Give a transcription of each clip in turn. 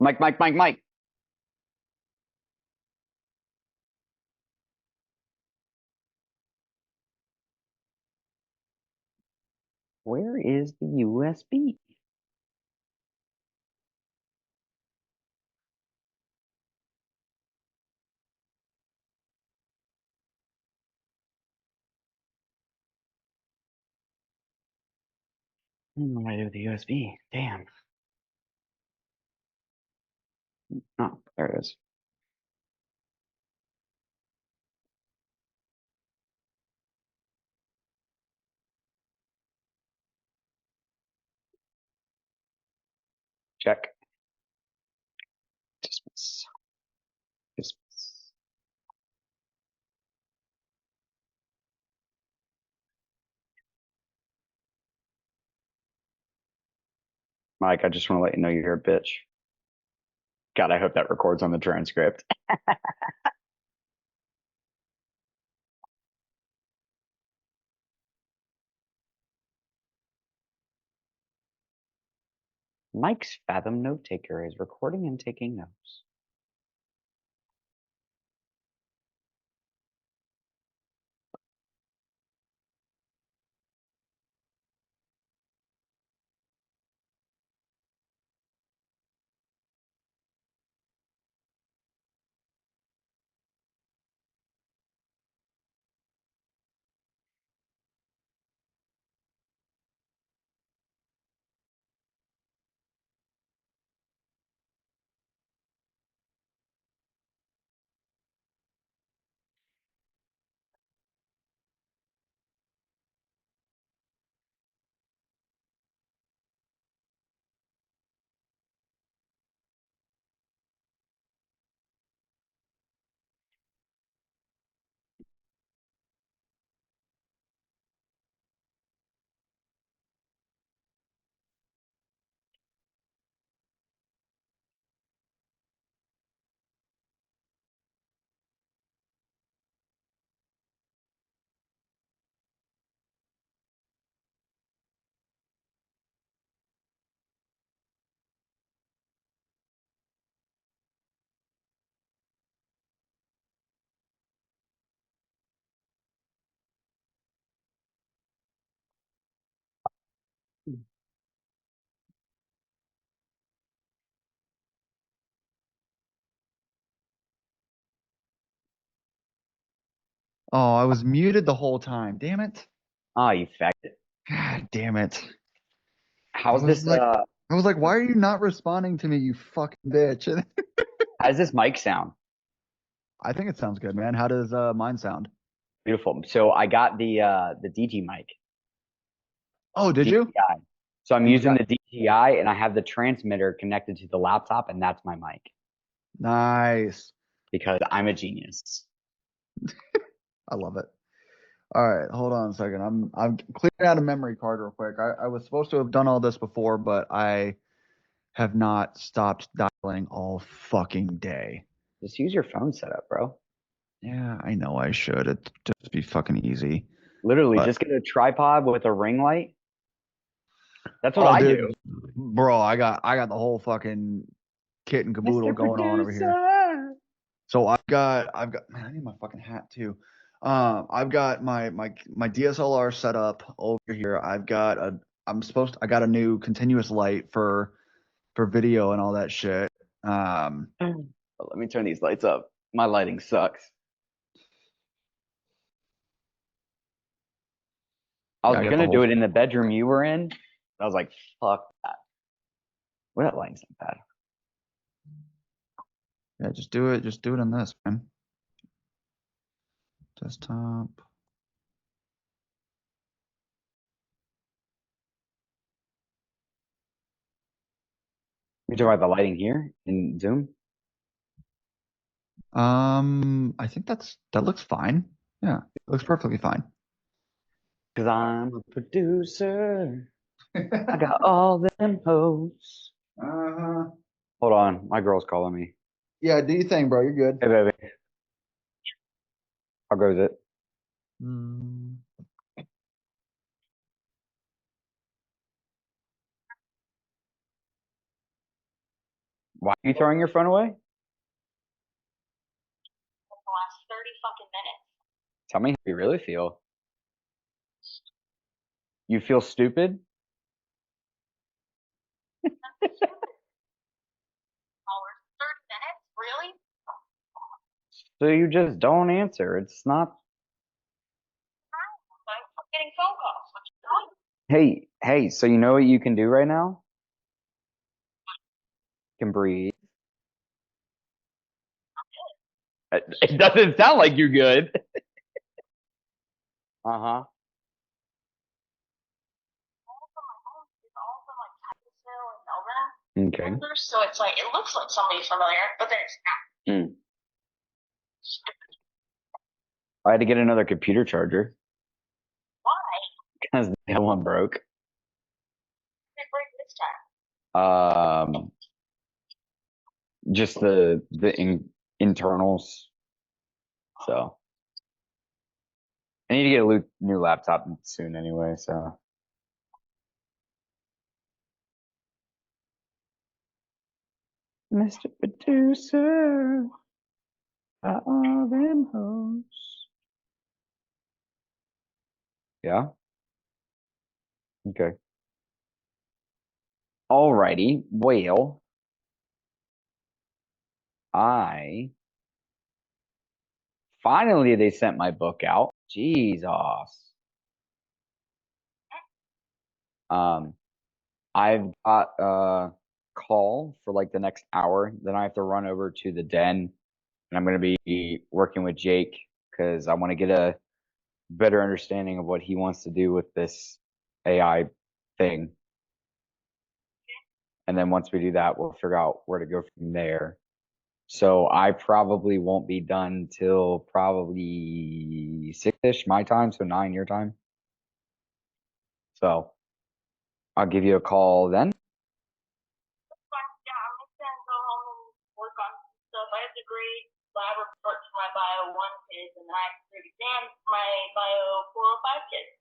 Mike, Mike, Mike, Mike. Where is the USB? I don't know what I do with the USB. Damn. Oh, there it is. Check. Dismiss. Dismiss. Mike, I just want to let you know you're a bitch. God, I hope that records on the transcript. Mike's Fathom Note Taker is recording and taking notes. Oh, I was muted the whole time. Damn it. Ah, you faggot. God damn it. I How's was this like I was like, why are you not responding to me, you fucking bitch? And how's this mic sound? I think it sounds good, man. How does mine sound? Beautiful. So I got the DT mic, Oh, did you? DTI. So I'm You using got the DTI and I have the transmitter connected to the laptop and that's my mic nice. because I'm a genius. I love it. All right, hold on a second. I'm clearing out a memory card real quick. I was supposed to have done all this before, but I have not stopped dialing all fucking day. Just use your phone setup, bro. Yeah, I know I should. It'd just be fucking easy. Literally, But just get a tripod with a ring light. That's what oh, I dude, do. bro, I got the whole fucking kit and caboodle Mr. going on over here. Producer. So I've got man, I need my fucking hat too. I've got my DSLR set up over here. I got a new continuous light for video and all that shit. Um, Let me turn these lights up. My lighting sucks. I yeah, was I got the gonna whole do it in the bedroom you were in. I was like, fuck that. Well, that lighting's not bad. yeah, just do it in this, man. Desktop. You talking about the lighting here in Zoom? I think that looks fine. Yeah, it looks perfectly fine. Cause I'm a producer. I got all them hoes. Uh-huh. Hold on, my girl's calling me. Yeah, do you think, bro? You're good. Hey, baby, how goes it? Mm. Why are you throwing your phone away? The last 30 fucking minutes. Tell me how you really feel. You feel stupid? Hours. 30 minutes? Really? So you just don't answer. It's not. I'm getting phone calls. What you doing? Hey, so you know what you can do right now? You can breathe. It doesn't sound like you're good. Uh-huh. Also, my home is also like Titusville and Melbourne. Okay. So it's like, it looks like somebody familiar, but then it's not. Hmm. I had to get another computer charger Why? because the other one broke. Did it break this time? Just the internals. So I need to get a new laptop soon anyway. So Mr. Producer, I are them hoes. Yeah. Okay. Alrighty. Well, I finally they sent my book out. Jesus. I've got a call for like the next hour. Then I have to run over to the den and I'm going to be working with Jake because I want to get a better understanding of what he wants to do with this AI thing. And then once we do that, we'll figure out where to go from there. So I probably won't be done till probably 6-ish my time, so 9 your time. So I'll give you a call then. Fine. Yeah, I'm just gonna go home and work on some stuff. I have to grade lab reports for my bio 1 kids, and then I have to grade exams for my bio 405 kids.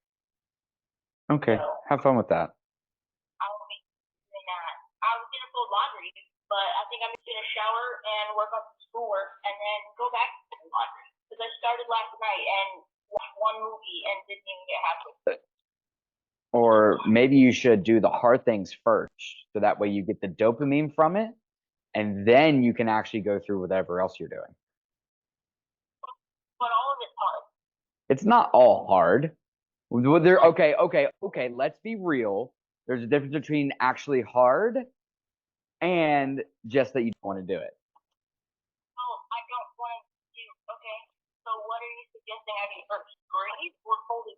Okay, have fun with that. I will be doing that. I was gonna fold laundry, but I think I'm just gonna shower and work on some schoolwork, and then go back to the laundry because I started last night and watched one movie and didn't even get halfway. Or maybe you should do the hard things first, so that way you get the dopamine from it, and then you can actually go through whatever else you're doing. But all of it's hard. It's not all hard. Okay. Let's be real. There's a difference between actually hard and just that you don't want to do it. Well, I don't want to do. Okay, so what are you suggesting I do first? Grade or folding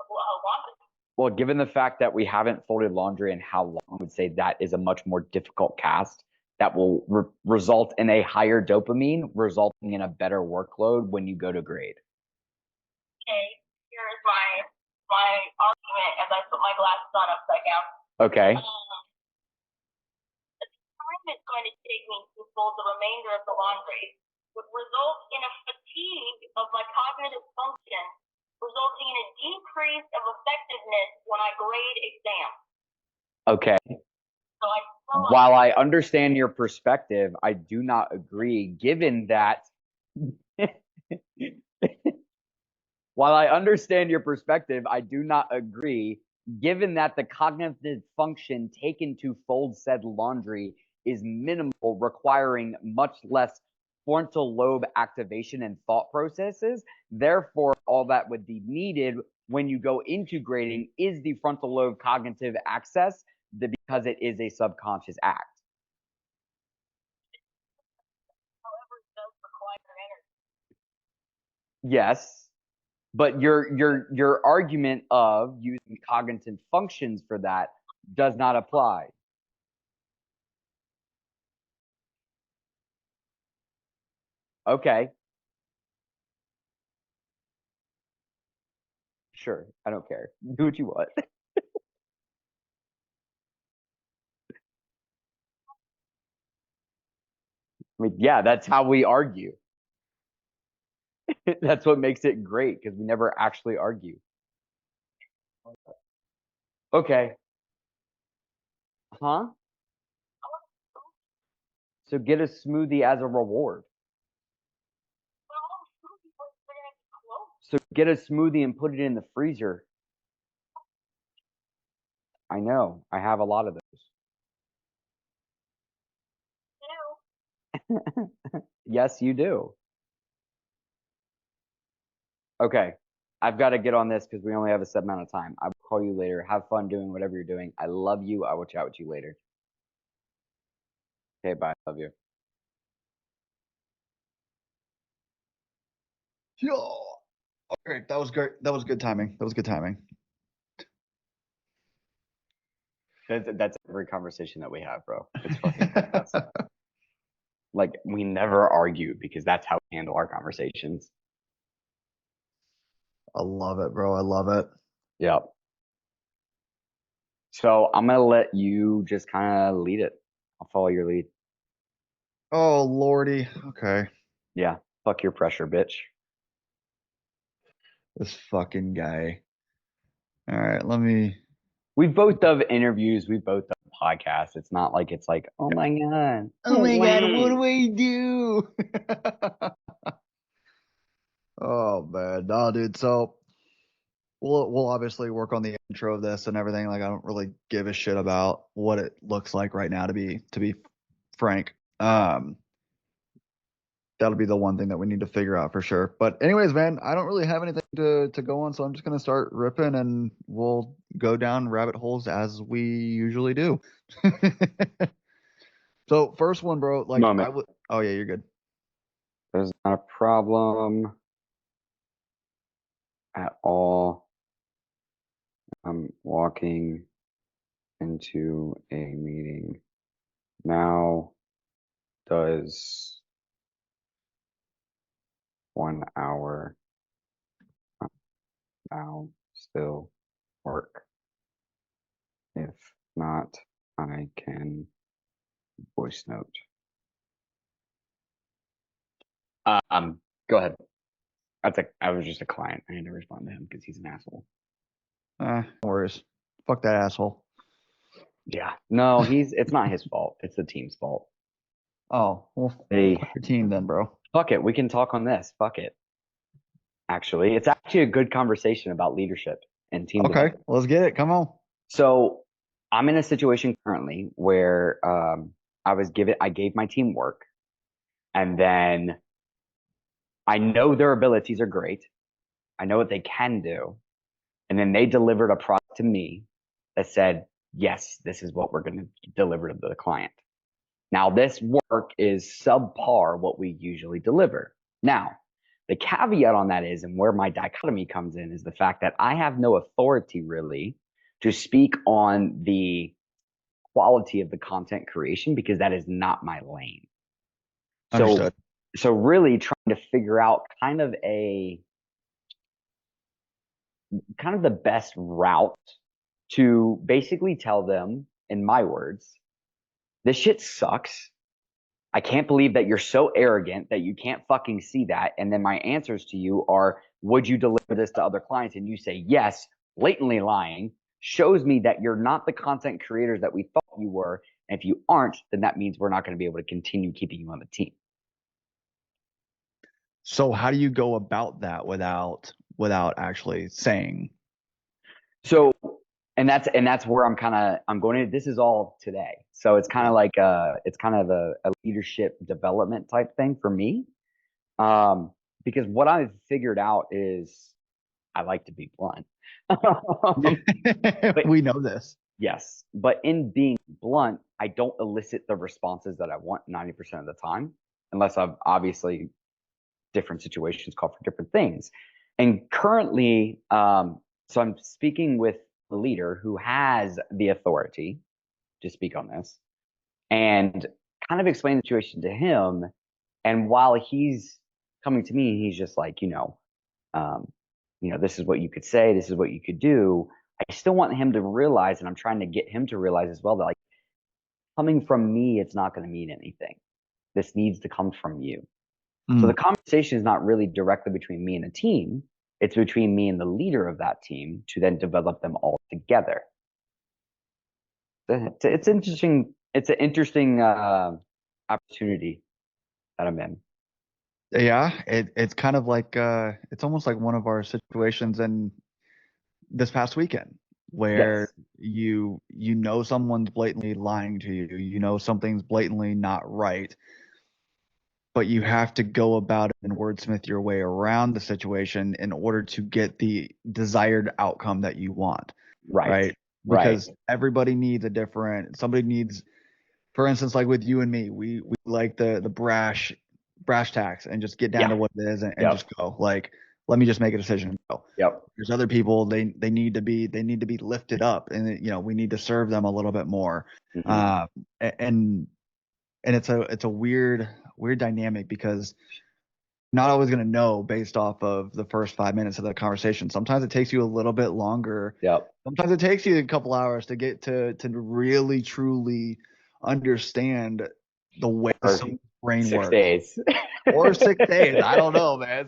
laundry? Well, given the fact that we haven't folded laundry in how long, I would say that is a much more difficult cast that will result in a higher dopamine, resulting in a better workload when you go to grade. Okay, here is my argument as I put my glasses on upside down. Okay. The time it's going to take me to fold the remainder of the laundry would result in a fatigue of my cognitive function, resulting in a decrease of effectiveness when I grade exams. Okay. So While I understand your perspective, I do not agree, given that while I understand your perspective, I do not agree, given that the cognitive function taken to fold said laundry is minimal, requiring much less frontal lobe activation and thought processes. Therefore, all that would be needed when you go into grading is the frontal lobe cognitive access, because it is a subconscious act. However, it does require energy. Yes, but your argument of using cognitive functions for that does not apply. Okay. Sure, I don't care. Do what you want. I mean, yeah, that's how we argue. That's what makes it great because we never actually argue. Okay. Huh? So get a smoothie as a reward. Well, they're gonna be close. So get a smoothie and put it in the freezer. I know. I have a lot of those. Yes, you do. Okay. I've got to get on this because we only have a set amount of time. I will call you later. Have fun doing whatever you're doing. I love you. I will chat with you later. Okay, bye. Love you. Yo. Okay, that was great. That was good timing. That was good timing. That's every conversation that we have, bro. It's fucking fantastic. Like, we never argue because that's how we handle our conversations. I love it, bro. I love it. Yep. So I'm gonna let you just kind of lead it. I'll follow your lead. Oh, Lordy. Okay. Yeah. Fuck your pressure, bitch. This fucking guy. All right, let me. We've both done interviews. We've both done podcasts. It's not like it's like, oh my God. Oh my God, what do Wow. we do? Oh man, no, dude. So we'll obviously work on the intro of this and everything. Like, I don't really give a shit about what it looks like right now, to be frank. That'll be the one thing that we need to figure out for sure. But anyways, man, I don't really have anything to go on, so I'm just gonna start ripping, and we'll go down rabbit holes as we usually do. So first one, bro. Like, Moment. I would. Oh yeah, you're good. There's not a problem at all. I'm walking into a meeting now. Does 1 hour now still work? If not, I can voice note. Go ahead. I was just a client. I had to respond to him because he's an asshole. No worries. Fuck that asshole. Yeah. No, it's not his fault. It's the team's fault. Oh, well, They fuck your team then, bro. fuck it. We can talk on this. Fuck it. Actually, it's actually a good conversation about leadership and team Okay, development. let's get it. Come on. So I'm in a situation currently where I gave my team work, and then I know their abilities are great. I know what they can do. And then they delivered a product to me that said, yes, this is what we're going to deliver to the client. Now, this work is subpar what we usually deliver. Now, the caveat on that is, and where my dichotomy comes in, is the fact that I have no authority really to speak on the quality of the content creation because that is not my lane. Understood. So really trying to figure out kind of the best route to basically tell them, in my words, this shit sucks. I can't believe that you're so arrogant that you can't fucking see that. And then my answers to you are, would you deliver this to other clients? And you say yes, blatantly lying, shows me that you're not the content creators that we thought you were. And if you aren't, then that means we're not going to be able to continue keeping you on the team. So how do you go about that without actually saying? So, and that's where I'm going to, this is all today. So it's kind of like it's kind of a leadership development type thing for me. Because what I've figured out is I like to be blunt. We know this. Yes, but in being blunt, I don't elicit the responses that I want 90% of the time, unless I've obviously different situations call for different things. And currently, so I'm speaking with a leader who has the authority to speak on this and kind of explain the situation to him. And while he's coming to me, he's just like, this is what you could say, this is what you could do. I still want him to realize, and I'm trying to get him to realize as well, that like coming from me, it's not going to mean anything. This needs to come from you. So the conversation is not really directly between me and the team. It's between me and the leader of that team to then develop them all together. It's interesting. It's an interesting opportunity that I'm in. Yeah, it's kind of like it's almost like one of our situations in this past weekend where Yes. you know someone's blatantly lying to you, you know something's blatantly not right, but you have to go about it and wordsmith your way around the situation in order to get the desired outcome that you want, Right. right? Right. Because everybody needs a different, somebody needs, for instance, like with you and me, we like the brash tacks and just get down to Yeah. what it is and Yep. just go. Like, let me just make a decision and go. Yep. There's other people, they need to be lifted up, and we need to serve them a little bit more. Mhm. And it's a weird dynamic because not always going to know based off of the first 5 minutes of the conversation. Sometimes it takes you a little bit longer. Yep. Sometimes it takes you a couple hours to get to really truly understand the way Or someone's brain 6 works. days. Or 6 days. I don't know, man.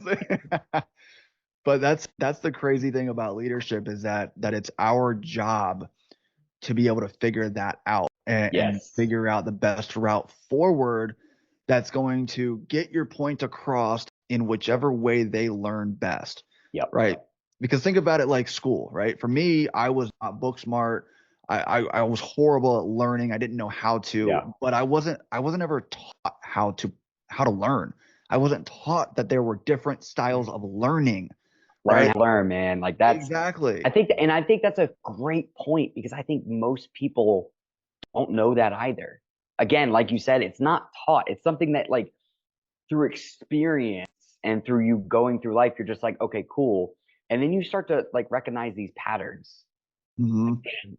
But that's the crazy thing about leadership is that it's our job to be able to figure that out and Yes. figure out the best route forward that's going to get your point across in whichever way they learn best. Yep. Right. Because think about it like school, right? For me, I was not book smart. I was horrible at learning. I didn't know how to, Yeah. but I wasn't ever taught how to learn. I wasn't taught that there were different styles of learning. Learn Right. how to learn, man. Like that's Exactly. I think that's a great point because I think most people don't know that either. Again, like you said, it's not taught. It's something that like through experience and through you going through life, you're just like, okay, cool. And then you start to like recognize these patterns. Hmm.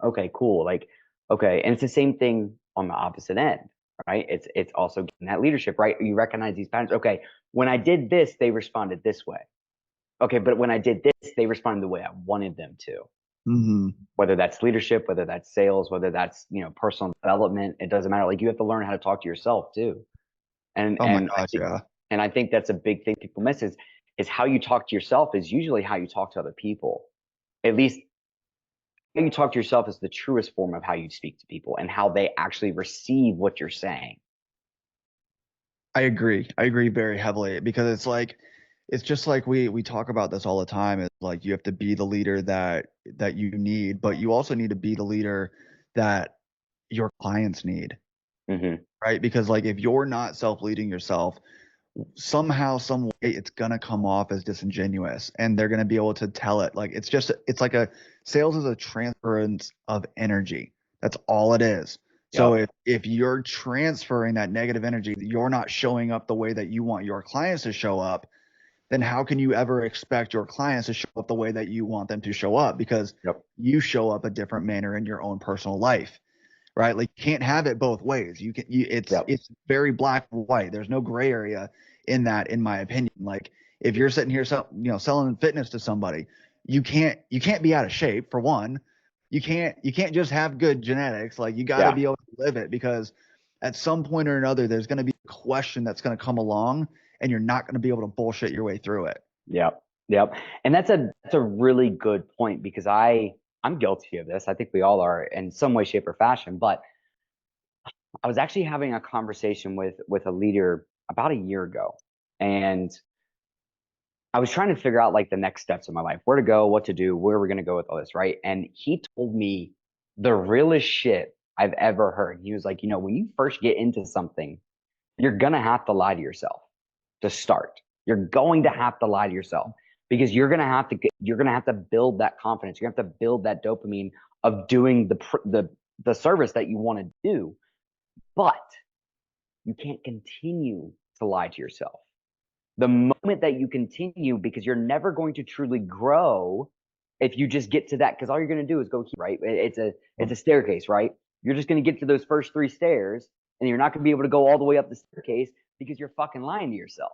Okay, cool. Like, okay. And it's the same thing on the opposite end, right? It's also getting that leadership, right? You recognize these patterns. Okay, when I did this, they responded this way. Okay, but when I did this, they responded the way I wanted them to. Hmm. Whether that's leadership, whether that's sales, whether that's personal development, it doesn't matter. Like you have to learn how to talk to yourself too. And Oh my and I gosh, think yeah. and I think that's a big thing people miss is how you talk to yourself is usually how you talk to other people. At least how you talk to yourself is the truest form of how you speak to people and how they actually receive what you're saying. I agree. I agree very heavily because it's just like we talk about this all the time. It's like you have to be the leader that you need, but you also need to be the leader that your clients need, Hmm. right? Because like if you're not self-leading yourself, somehow, some way, it's gonna come off as disingenuous, and they're gonna be able to tell it. Like it's like a sales is a transference of energy. That's all it is. So Yep. if you're transferring that negative energy, you're not showing up the way that you want your clients to show up, then how can you ever expect your clients to show up the way that you want them to show up? Because Yep. you show up a different manner in your own personal life, right? Like you can't have it both ways. Yep. It's very black and white. There's no gray area in that, in my opinion. Like if you're sitting here, selling fitness to somebody, you can't be out of shape for one. You can't just have good genetics. Like you got to Yeah. be able to live it because at some point or another, there's going to be a question that's going to come along, and you're not going to be able to bullshit your way through it. Yep. Yep. And that's a really good point because I'm guilty of this. I think we all are in some way, shape, or fashion. But I was actually having a conversation with a leader about a year ago, and I was trying to figure out like the next steps of my life, where to go, what to do, where we're gonna go with all this, right? And he told me the realest shit I've ever heard. He was like, when you first get into something, you're gonna have to lie to yourself to start. You're going to have to lie to yourself because you're gonna have to build that confidence. You're gonna have to build that dopamine of doing the service that you want to do, but you can't continue to lie to yourself. The moment that you continue, because you're never going to truly grow if you just get to that, because all you're going to do is go keep, right? It's a staircase, right? You're just going to get to those first 3 stairs and you're not going to be able to go all the way up the staircase because you're fucking lying to yourself.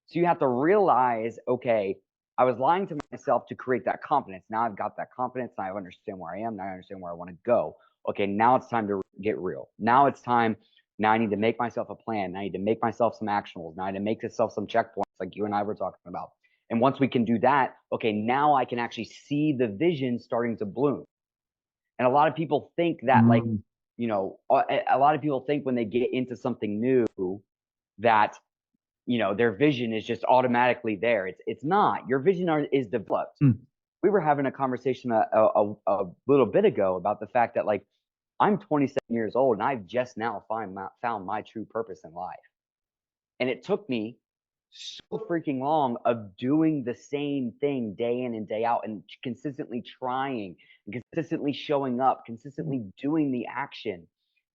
So you have to realize, okay, I was lying to myself to create that confidence. Now I've got that confidence. Now I understand where I am. Now I understand where I want to go. Okay, now it's time to get real. Now it's time. Now I need to make myself a plan. Now I need to make myself some actionables. Now I need to make myself some checkpoints like you and I were talking about. And once we can do that, okay, now I can actually see the vision starting to bloom. And a lot of people think that like Mm. you know, a lot of people think when they get into something new that, you know, their vision is just automatically there. It's not. Your vision is developed. Hmm. We were having a conversation a little bit ago about the fact that, like, I'm 27 years old and I've just now found my true purpose in life. And it took me so freaking long of doing the same thing day in and day out and consistently trying and consistently showing up, consistently doing the action.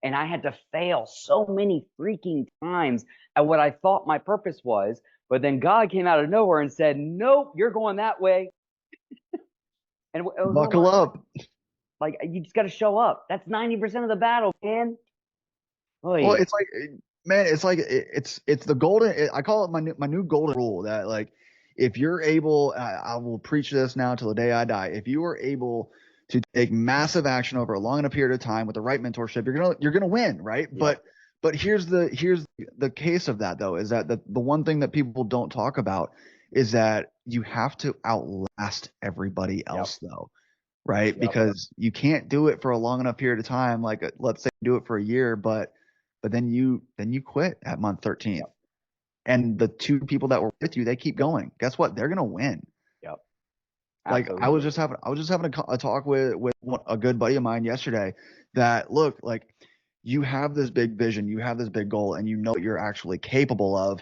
And I had to fail so many freaking times at what I thought my purpose was. But then God came out of nowhere and said, nope, you're going that way. And it was Buckle up. like, you just got to show up. That's 90% of the battle, man. Well, it's like, man, it's like it's the golden. I call it my new golden rule that, like, if you're able, I will preach this now till the day I die. If you are able to take massive action over a long enough period of time with the right mentorship, you're gonna win, right? Yep. But here's the case of that, though, is that the one thing that people don't talk about is that you have to outlast everybody else, though, right? Yep. Because you can't do it for a long enough period of time. Like, let's say you do it for a year, but then you quit at month 13. Yep. And the two people that were with you, they keep going. Guess what? They're gonna win. Yep. Like, Absolutely. I was just having a talk with a good buddy of mine yesterday that, look, like, you have this big vision, you have this big goal, and you know what you're actually capable of.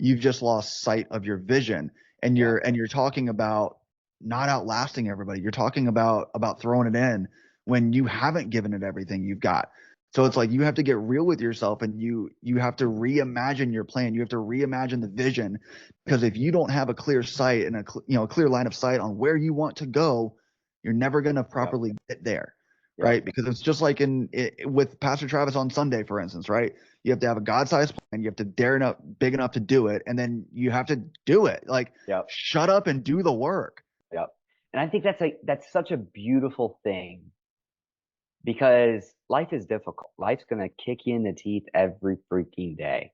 You've just lost sight of your vision, and you're talking about not outlasting everybody. You're talking about throwing it in when you haven't given it everything you've got. So it's like, you have to get real with yourself, and you have to reimagine your plan. You have to reimagine the vision, because if you don't have a clear sight and a clear line of sight on where you want to go, you're never going to properly get there, right? Because it's just like with Pastor Travis on Sunday, for instance, right? You have to have a God-sized plan. You have to dare enough, big enough to do it, and then you have to do it. Like, shut up and do the work. Yep. And I think that's such a beautiful thing, because life is difficult. Life's going to kick you in the teeth every freaking day.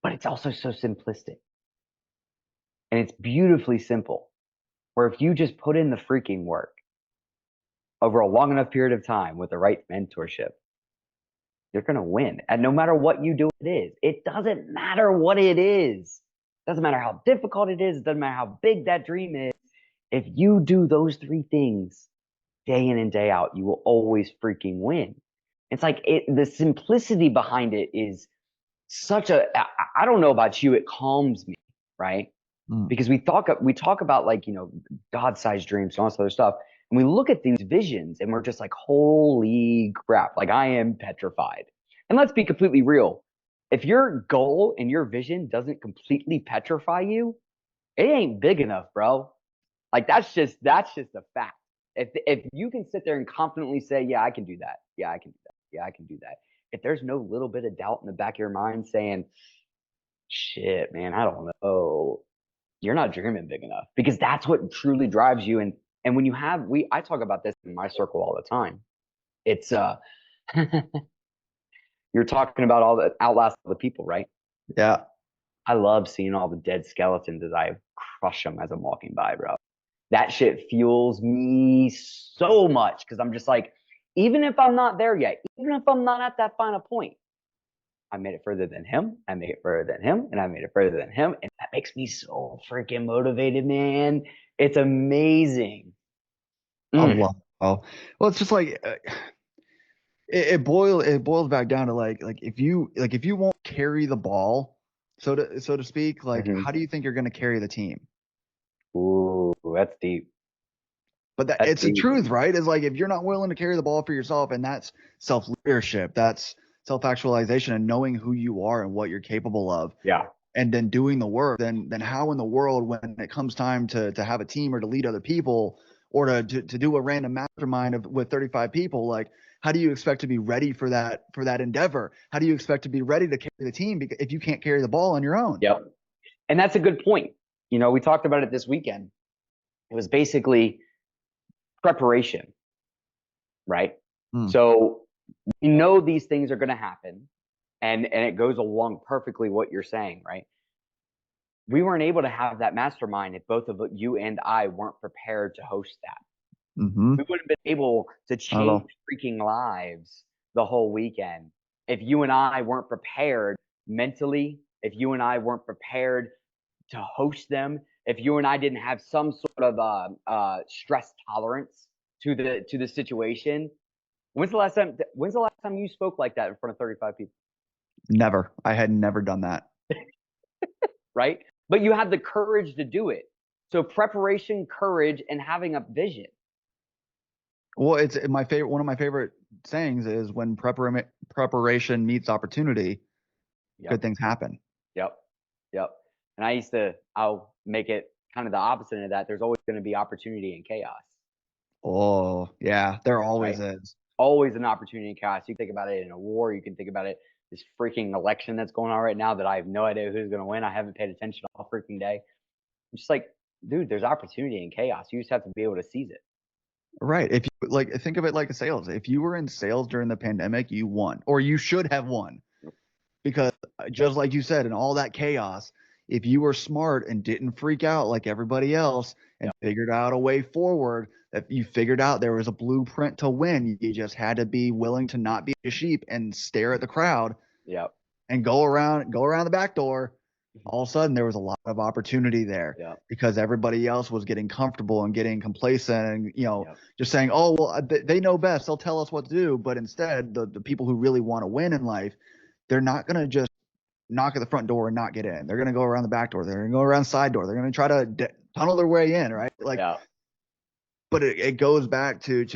But it's also so simplistic. And it's beautifully simple, where if you just put in the freaking work over a long enough period of time with the right mentorship, you're going to win. And no matter what you do, it doesn't matter what it is. It doesn't matter how difficult it is. It doesn't matter how big that dream is. If you do those three things day in and day out, you will always freaking win. It's like the simplicity behind it is such a, I don't know about you, it calms me, right? Because we talk about, like, you know, God-sized dreams and all this other stuff. And we look at these visions and we're just like, holy crap, like, I am petrified. And let's be completely real. If your goal and your vision doesn't completely petrify you, it ain't big enough, bro. Like, that's just a fact. If you can sit there and confidently say, yeah, I can do that. Yeah, I can do that. Yeah, I can do that. If there's no little bit of doubt in the back of your mind saying, shit, man, I don't know, you're not dreaming big enough, because that's what truly drives you. And when you have, I talk about this in my circle all the time. It's, you're talking about all the outlast of the people, right? Yeah. I love seeing all the dead skeletons as I crush them as I'm walking by, bro. That shit fuels me so much, because I'm just like, even if I'm not there yet, even if I'm not at that final point, I made it further than him, I made it further than him, and I made it further than him. And that makes me so freaking motivated, man. It's amazing. I love it. Oh, well, it's just like, it boils back down to, like if you won't carry the ball, so to speak, like, how do you think you're going to carry the team? Ooh, that's deep. But it's the truth, right? It's like, if you're not willing to carry the ball for yourself, and that's self-leadership, that's self-actualization, and knowing who you are and what you're capable of. Yeah. And then doing the work, then how in the world, when it comes time to have a team or to lead other people, or to do a random mastermind with 35 people, like, how do you expect to be ready for that endeavor? How do you expect to be ready to carry the team if you can't carry the ball on your own? Yep. And that's a good point. You know, we talked about it this weekend. It was basically preparation, right? So we know these things are going to happen, and it goes along perfectly what you're saying, right? We weren't able to have that mastermind if both of you and I weren't prepared to host that. We wouldn't have been able to change freaking lives the whole weekend. If you and I weren't prepared mentally, if you and I weren't prepared to host them, if you and I didn't have some sort of stress tolerance to the situation, when's the last time you spoke like that in front of 35 people? Never. I had never done that. Right? But you have the courage to do it. So preparation, courage, and having a vision. Well, it's my favorite. One of my favorite sayings is when preparation meets opportunity, Yep. good things happen. Yep. And I'll make it kind of the opposite of that. There's always going to be opportunity in chaos. Oh, yeah, there always Right? is. Always an opportunity in chaos. You can think about it in a war. You can think about it this freaking election that's going on right now that I have no idea who's going to win. I haven't paid attention all freaking day. I'm just like, dude, there's opportunity in chaos. You just have to be able to seize it. Right. If you like, think of it like sales. If you were in sales during the pandemic, you won, or you should have won, because just like you said, in all that chaos, if you were smart and didn't freak out like everybody else and figured out a way forward, that you figured out there was a blueprint to win, you just had to be willing to not be a sheep and stare at the crowd. Yep. And go around the back door. All of a sudden there was a lot of opportunity there, because everybody else was getting comfortable and getting complacent and just saying, oh well, they know best, they'll tell us what to do. But instead, the people who really want to win in life, they're not going to just knock at the front door and not get in. They're going to go around the back door, they're going to go around the side door, they're going to try to tunnel their way in, right? But it goes back to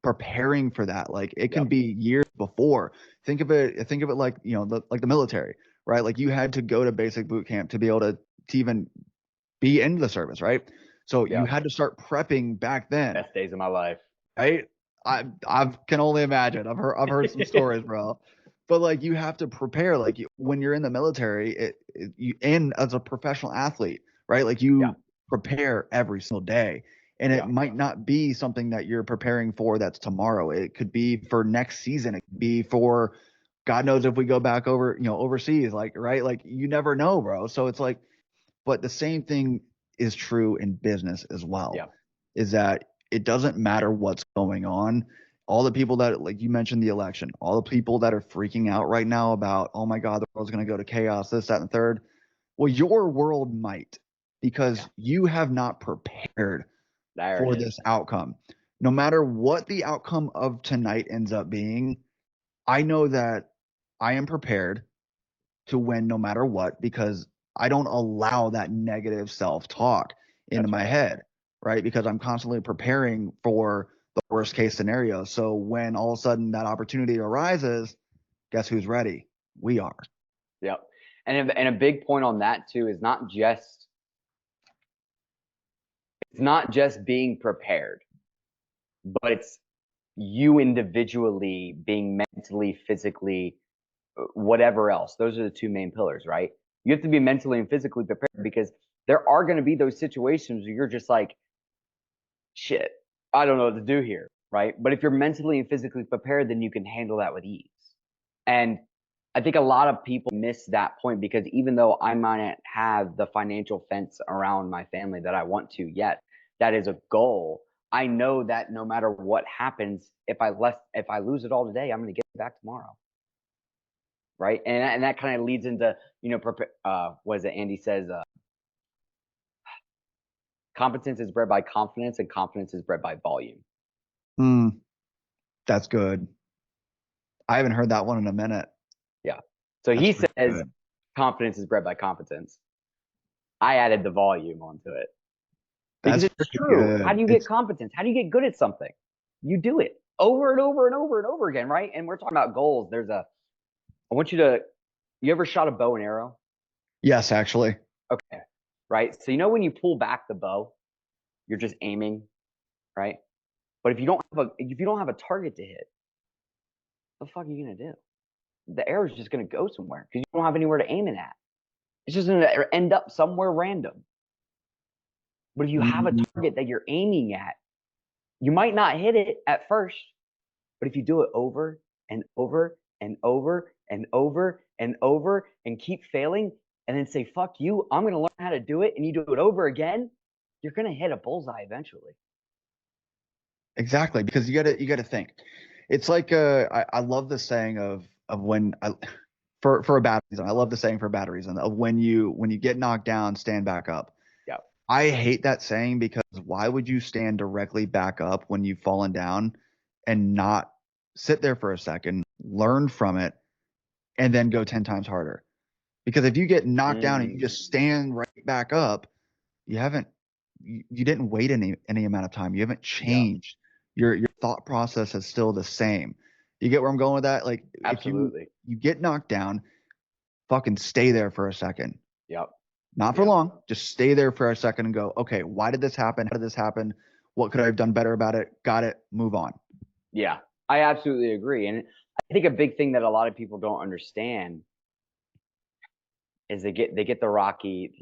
preparing for that. Like it can be years before. Think of it like like the military, right? Like you had to go to basic boot camp to be able to even be in the service, right? So you had to start prepping back then. Best days of my life. Right? I can only imagine. I've heard some stories, bro. But like you have to prepare. Like when you're in the military, and as a professional athlete, right? Like you prepare every single day. And it might not be something that you're preparing for that's tomorrow. It could be for next season. It could be for God knows if we go back over, overseas, like, right? Like you never know, bro. So it's like, but the same thing is true in business as well. Is that it doesn't matter what's going on. All the people that, like you mentioned, the election, all the people that are freaking out right now about, oh my God, the world's going to go to chaos, this, that, and the third. Well, your world might, because you have not prepared for this outcome. No matter what the outcome of tonight ends up being, I know that I am prepared to win no matter what, because I don't allow that negative self-talk into my head, right? Because I'm constantly preparing for the worst case scenario. So when all of a sudden that opportunity arises, guess who's ready? We are. Yep. And a big point on that too is it's not just being prepared, but it's you individually being mentally, physically, whatever else. Those are the two main pillars, right? You have to be mentally and physically prepared, because there are going to be those situations where you're just like, shit, I don't know what to do here, right? But if you're mentally and physically prepared, then you can handle that with ease. And I think a lot of people miss that point, because even though I might not have the financial fence around my family that I want to yet, that is a goal. I know that no matter what happens, if I lose it all today, I'm going to get it back tomorrow. Right. And that kind of leads into, what is it? Andy says, competence is bred by confidence, and confidence is bred by volume. That's good. I haven't heard that one in a minute. Yeah. So he says confidence is bred by competence. I added the volume onto it. Because it's true. Good. How do you get competence? How do you get good at something? You do it over and over and over and over again, right? And we're talking about goals. You ever shot a bow and arrow? Yes, actually. Okay. Right. So when you pull back the bow, you're just aiming, right? But if you don't have a target to hit, what the fuck are you gonna do? The arrow's just gonna go somewhere because you don't have anywhere to aim it at. It's just gonna end up somewhere random. But if you have a target that you're aiming at, you might not hit it at first, but if you do it over and over and over and over and over and keep failing, and then say, fuck you, I'm going to learn how to do it, and you do it over again, you're going to hit a bullseye eventually. Exactly, because you got to think. It's like I love the saying of when for a bad reason. I love the saying for a bad reason of when you get knocked down, stand back up. Yeah. I hate that saying because why would you stand directly back up when you've fallen down and not sit there for a second, learn from it, and then go 10 times harder? Because if you get knocked down and you just stand right back up, you didn't wait any amount of time. You haven't changed. Your thought process is still the same. You get where I'm going with that? Like Absolutely. if you get knocked down, fucking stay there for a second. Yep. Not for long. Just stay there for a second and go, okay, why did this happen? How did this happen? What could I have done better about it? Got it. Move on. Yeah, I absolutely agree. And I think a big thing that a lot of people don't understand is they get the Rocky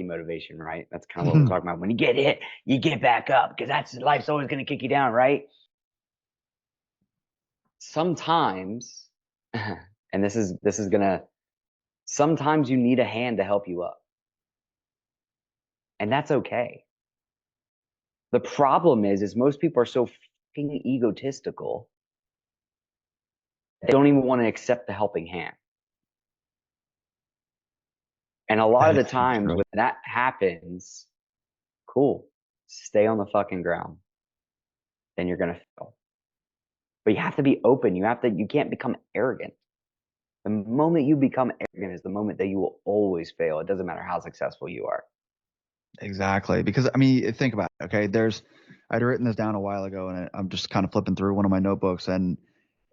motivation, right? That's kind of what we're talking about. When you get hit, you get back up because that's life's always going to kick you down, right? Sometimes, and this is sometimes you need a hand to help you up. And that's okay. The problem is most people are so fucking egotistical, they don't even want to accept the helping hand. And a lot of the times when that happens, cool, stay on the fucking ground. Then you're going to fail. But you have to be open. You can't become arrogant. The moment you become arrogant is the moment that you will always fail. It doesn't matter how successful you are. Exactly. Because I mean, think about it. Okay. I'd written this down a while ago and I'm just kind of flipping through one of my notebooks and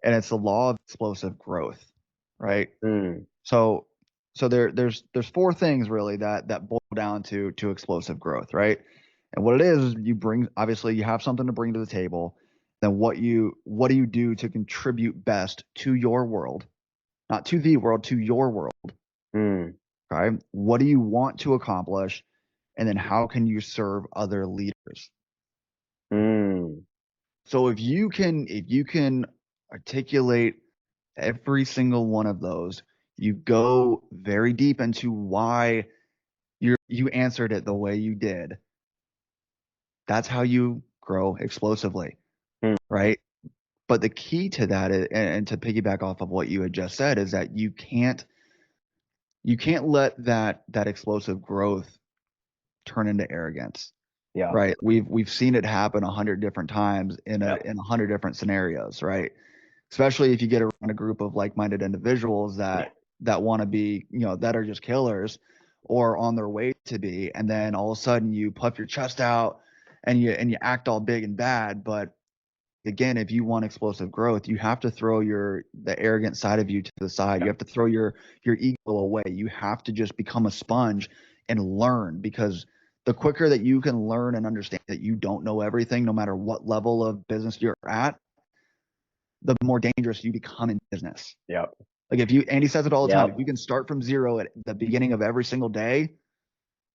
it's the law of explosive growth, right? So there's four things really that boil down to explosive growth, right? And what it is obviously you have something to bring to the table. Then what do you do to contribute best to your world, not to the world, to your world? Okay. What do you want to accomplish? And then how can you serve other leaders? So if you can articulate every single one of those, you go very deep into why you answered it the way you did. That's how you grow explosively, right? But the key to that is, and to piggyback off of what you had just said, is that you can't let that explosive growth turn into arrogance. Yeah. Right. We've seen it happen 100 different times in 100 different scenarios, right? Especially if you get around a group of like-minded individuals that want to be, that are just killers or on their way to be, and then all of a sudden you puff your chest out and you act all big and bad. But again, if you want explosive growth, you have to throw the arrogant side of you to the side. You have to throw your ego away. You have to just become a sponge and learn, because the quicker that you can learn and understand that you don't know everything, no matter what level of business you're at, the more dangerous you become in business. Yep. Like Andy says it all the time, if you can start from zero at the beginning of every single day,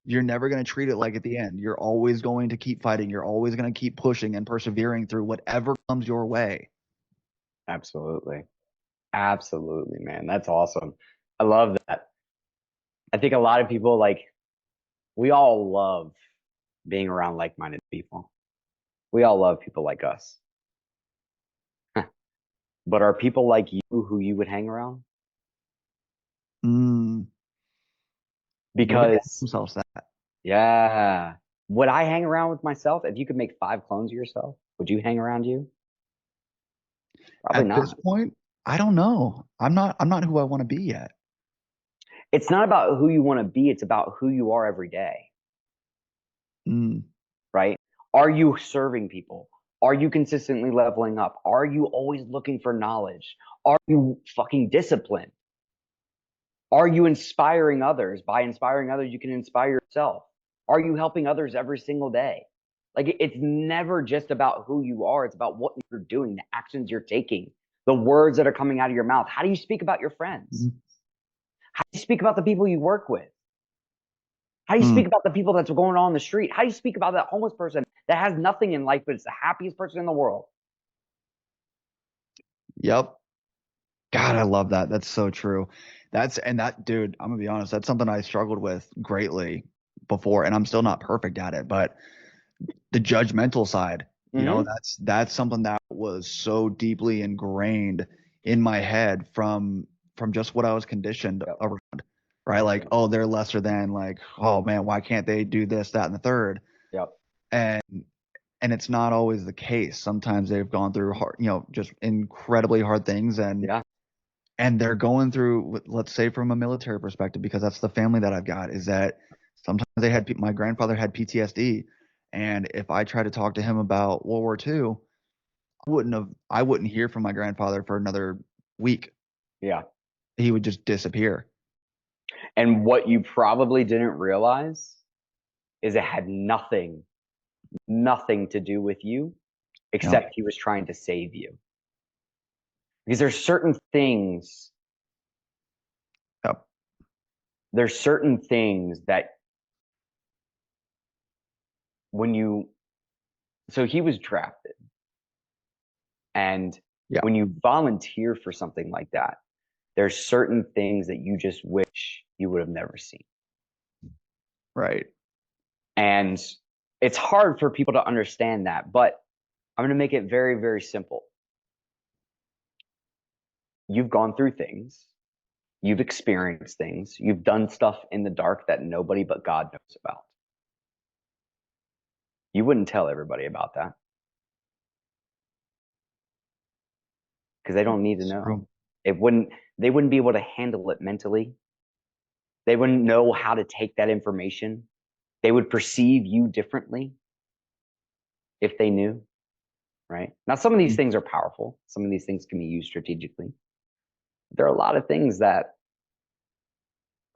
you're never going to treat it like at the end. You're always going to keep fighting. You're always going to keep pushing and persevering through whatever comes your way. Absolutely. Absolutely, man. That's awesome. I love that. I think a lot of people, we all love being around like-minded people. We all love people like us. But are people like you who you would hang around? Because themselves that. Yeah. Would I hang around with myself? If you could make 5 clones of yourself, would you hang around you? Probably not. At this point, I don't know. I'm not who I want to be yet. It's not about who you want to be. It's about who you are every day. Right? Are you serving people? Are you consistently leveling up? Are you always looking for knowledge? Are you fucking disciplined? Are you inspiring others? By inspiring others, you can inspire yourself. Are you helping others every single day? It's never just about who you are. It's about what you're doing, the actions you're taking, the words that are coming out of your mouth. How do you speak about your friends? How do you speak about the people you work with? How do you speak about the people that's going on the street? How do you speak about that homeless person that has nothing in life, but is the happiest person in the world? Yep. God, I love that. That's so true. Dude, I'm gonna be honest, that's something I struggled with greatly before, and I'm still not perfect at it, but the judgmental side, You know, Mhm. that's something that was so deeply ingrained in my head from just what I was conditioned Yep. around, right? Like, oh, they're lesser than, like, oh man, why can't they do this, that, and the third? Yep. And it's not always the case. Sometimes they've gone through hard, just incredibly hard things, and Yeah. they're going through, let's say from a military perspective, because that's the family that I've got, is that sometimes my grandfather had PTSD, and if I try to talk to him about World War II, I wouldn't hear from my grandfather for another week. Yeah. He would just disappear. And what you probably didn't realize is it had nothing to do with you, Yep. except he was trying to save you. Because Yep. there's certain things that when you so he was drafted, and Yeah. when you volunteer for something like that, there's certain things that you just wish you would have never seen. Right. And it's hard for people to understand that, but I'm going to make it very, very simple. You've gone through things, you've experienced things, you've done stuff in the dark that nobody but God knows about. You wouldn't tell everybody about that because they don't need to know. True. They wouldn't be able to handle it mentally. They wouldn't know how to take that information. They would perceive you differently if they knew, right? Now, some of these things are powerful. Some of these things can be used strategically. There are a lot of things that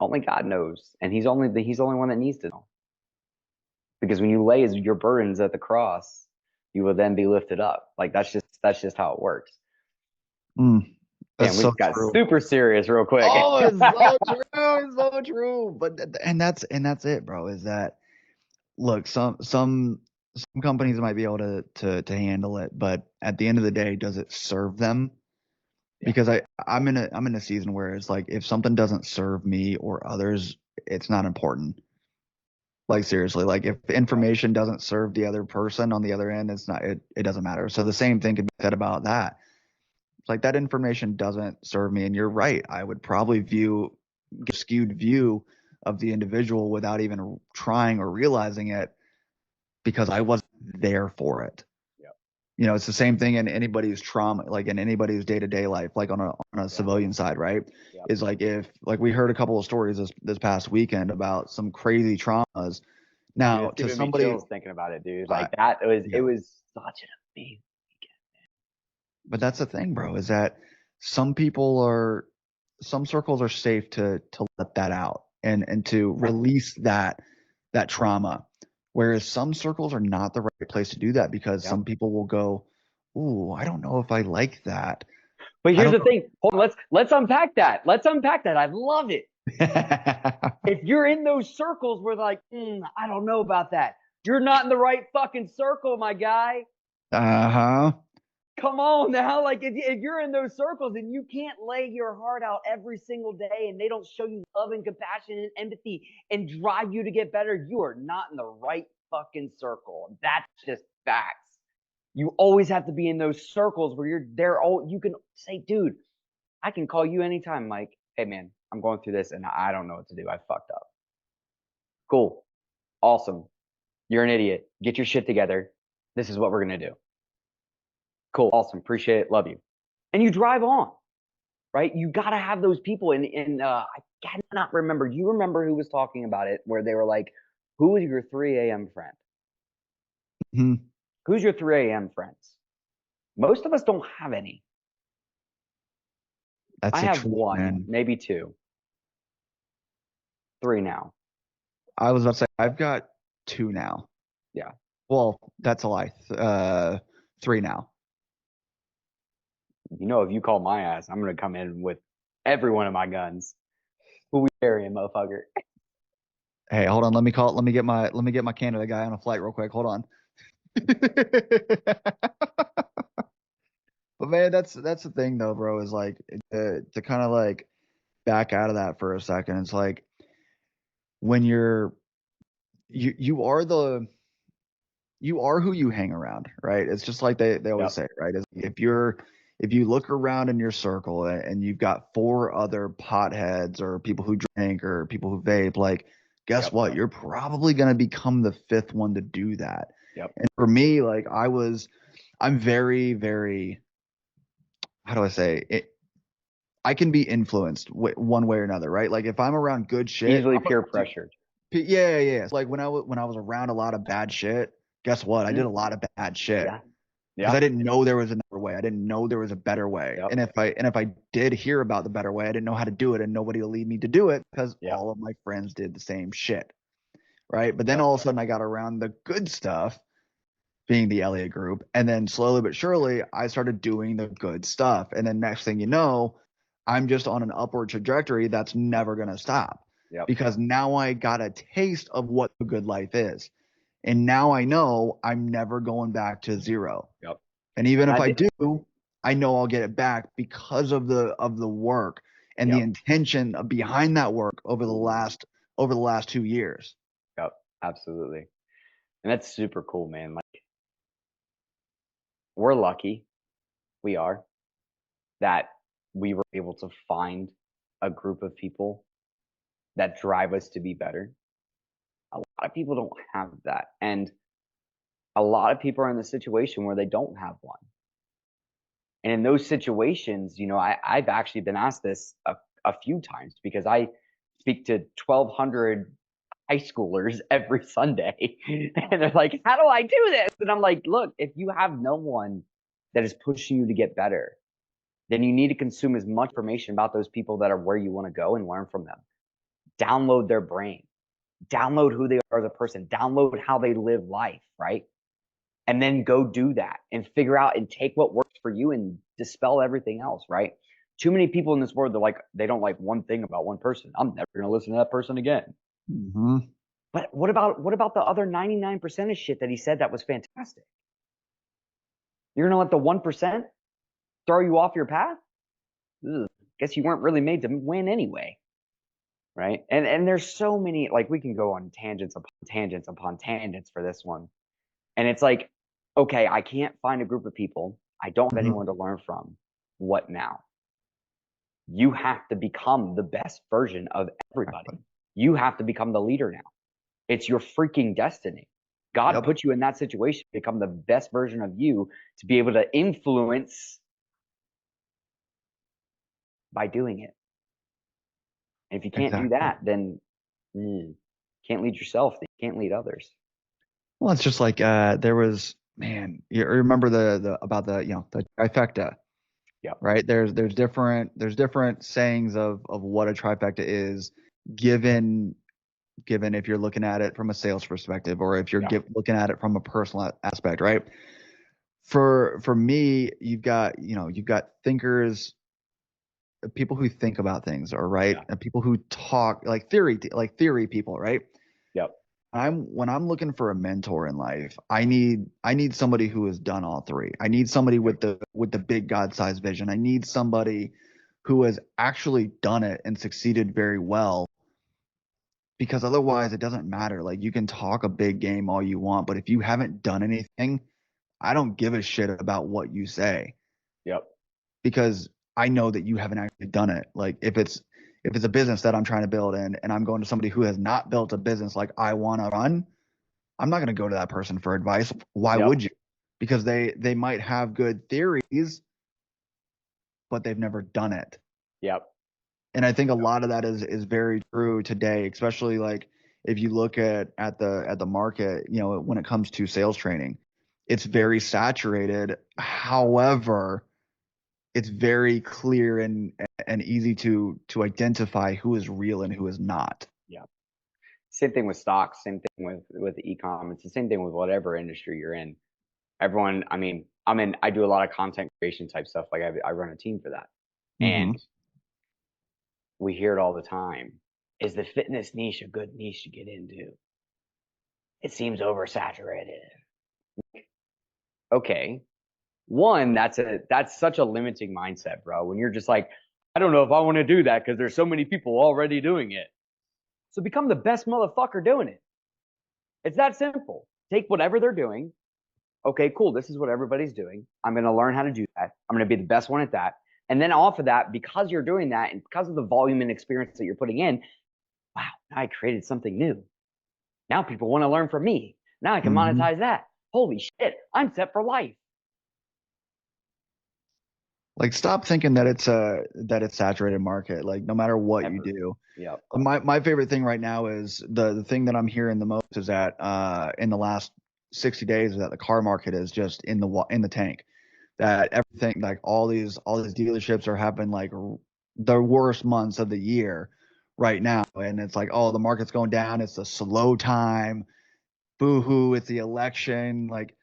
only God knows, and He's only one that needs to know. Because when you lay your burdens at the cross, you will then be lifted up. Like that's just how it works. That's And we so just got true. super serious real quick. Oh, it's so true. It's so true. But that's it, bro. Is that, look, some companies might be able to handle it, but at the end of the day, does it serve them? Yeah. Because I'm in a season where it's like, if something doesn't serve me or others, it's not important. Like, seriously, like if information doesn't serve the other person on the other end, it doesn't matter. So the same thing could be said about that. It's like, that information doesn't serve me, and you're right. I would probably give a skewed view of the individual without even trying or realizing it, because I wasn't there for it. Yep. It's the same thing in anybody's trauma, like in anybody's day-to-day life, like on a civilian side, right? Yep. Is like, if, like, we heard a couple of stories this past weekend about some crazy traumas. Now, Dude, to it's giving me somebody, chills thinking about it, dude. I, Like it yeah, was such an amazing weekend. but that's the thing, bro, is that some circles are safe to let that out, and to release that trauma, whereas some circles are not the right place to do that, because Yep. some people will go, ooh, I don't know if I like that. But I here's the don't know. thing. Hold on, let's unpack that. Let's unpack that. I love it. If you're in those circles where like, I don't know about that, you're not in the right fucking circle, my guy. Uh-huh. Come on now. Like if you're in those circles and you can't lay your heart out every single day, and they don't show you love and compassion and empathy and drive you to get better, you are not in the right fucking circle. That's just facts. You always have to be in those circles where you're there. You can say, dude, I can call you anytime, Mike. Hey man, I'm going through this and I don't know what to do. I fucked up. Cool. Awesome. You're an idiot. Get your shit together. This is what we're going to do. Cool. Awesome. Appreciate it. Love you. And you drive on, right? You got to have those people. And I cannot remember. Do you remember who was talking about it where they were like, who is your 3 a.m. friend? Mm-hmm. Who's your 3 a.m. friends? Most of us don't have any. That's I the have truth, one, man. maybe two, three now. I was about to say, I've got 2 now. Yeah. Well, that's a lie. 3 now. You know, if you call my ass, I'm going to come in with every one of my guns. Who we carrying, motherfucker? Hey, hold on. Let me get my Canada guy on a flight real quick. Hold on. But man, that's the thing though, bro, is like, to kind of like back out of that for a second. It's like, when you are you are who you hang around, right? It's just like they always say, right? If you look around in your circle and you've got 4 other potheads or people who drink or people who vape, like guess what? You're probably gonna become the 5th one to do that. Yep. And for me, like I'm very, very, how do I say it? I can be influenced one way or another, right? Like if I'm around good shit, Easily peer pressured. yeah. Like when I was around a lot of bad shit, guess what? I did a lot of bad shit. Yeah. Because I didn't know there was another way. I didn't know there was a better way. Yep. And if I did hear about the better way, I didn't know how to do it, and nobody will lead me to do it because all of my friends did the same shit. Right. But then all of a sudden I got around the good stuff, being the Elliott Group, and then slowly but surely I started doing the good stuff. And then next thing you know, I'm just on an upward trajectory that's never gonna stop. Yep. Because now I got a taste of what the good life is. And now I know I'm never going back to zero. Yep. And even if I do, I know I'll get it back because of the work and the intention behind that work over the last 2 years. Yep, absolutely. And that's super cool, man. Like we're lucky, we are, that we were able to find a group of people that drive us to be better. A lot of people don't have that. And a lot of people are in the situation where they don't have one. And in those situations, you know, I've actually been asked this a few times because I speak to 1,200 high schoolers every Sunday. And they're like, how do I do this? And I'm like, look, if you have no one that is pushing you to get better, then you need to consume as much information about those people that are where you want to go and learn from them. Download their brain, download who they are as a person, download how they live life, right? And then go do that and figure out and take what works for you and dispel everything else, right? Too many people in this world, they don't like one thing about one person. I'm never going to listen to that person again. Mm-hmm. But what about the other 99% of shit that he said that was fantastic? You're going to let the 1% throw you off your path? Ugh, guess you weren't really made to win anyway. Right? And there's so many, like we can go on tangents upon tangents upon tangents for this one. And it's like, okay, I can't find a group of people. I don't have anyone to learn from. What now? You have to become the best version of everybody. You have to become the leader now. It's your freaking destiny. God put you in that situation to become the best version of you to be able to influence by doing it. And if you can't do that, then can't lead yourself. You can't lead others. Well, it's just like there was, man, you remember the about the the trifecta. Yeah. Right. There's different sayings of what a trifecta is given if you're looking at it from a sales perspective or if you're looking at it from a personal aspect, right? For me, you've got thinkers, people who think about things, or right, and people who talk like theory people, right? Yep. When I'm looking for a mentor in life, I need somebody who has done all three. I need somebody with the big God-sized vision. I need somebody who has actually done it and succeeded very well. Because otherwise it doesn't matter. Like you can talk a big game all you want, but if you haven't done anything, I don't give a shit about what you say. Yep. Because I know that you haven't actually done it. Like if it's a business that I'm trying to build and I'm going to somebody who has not built a business like I want to run, I'm not going to go to that person for advice. Why would you? Because they might have good theories, but they've never done it. Yep. And I think a lot of that is very true today, especially like if you look at the market, when it comes to sales training, it's very saturated. However, it's very clear and easy to identify who is real and who is not. Yeah. Same thing with stocks, same thing with e-com. It's the same thing with whatever industry you're in. Everyone, I do a lot of content creation type stuff. Like I run a team for that. And we hear it all the time. Is the fitness niche a good niche to get into? It seems oversaturated. Okay. One, that's such a limiting mindset, bro. When you're just like, I don't know if I want to do that because there's so many people already doing it. So become the best motherfucker doing it. It's that simple. take whatever they're doing. Okay, cool. This is what everybody's doing. I'm going to learn how to do that. I'm going to be the best one at that. And then off of that, because you're doing that and because of the volume and experience that you're putting in, wow, now I created something new. Now people want to learn from me. Now I can monetize that. Holy shit, I'm set for life. Like, stop thinking that it's saturated market. Like, no matter what you do. Yeah. My favorite thing right now is the thing that I'm hearing the most is that in the last 60 days is that the car market is just in the tank. That everything, like all these dealerships are having like the worst months of the year right now, and it's like, oh, the market's going down. It's a slow time. Boo-hoo! It's the election. Like,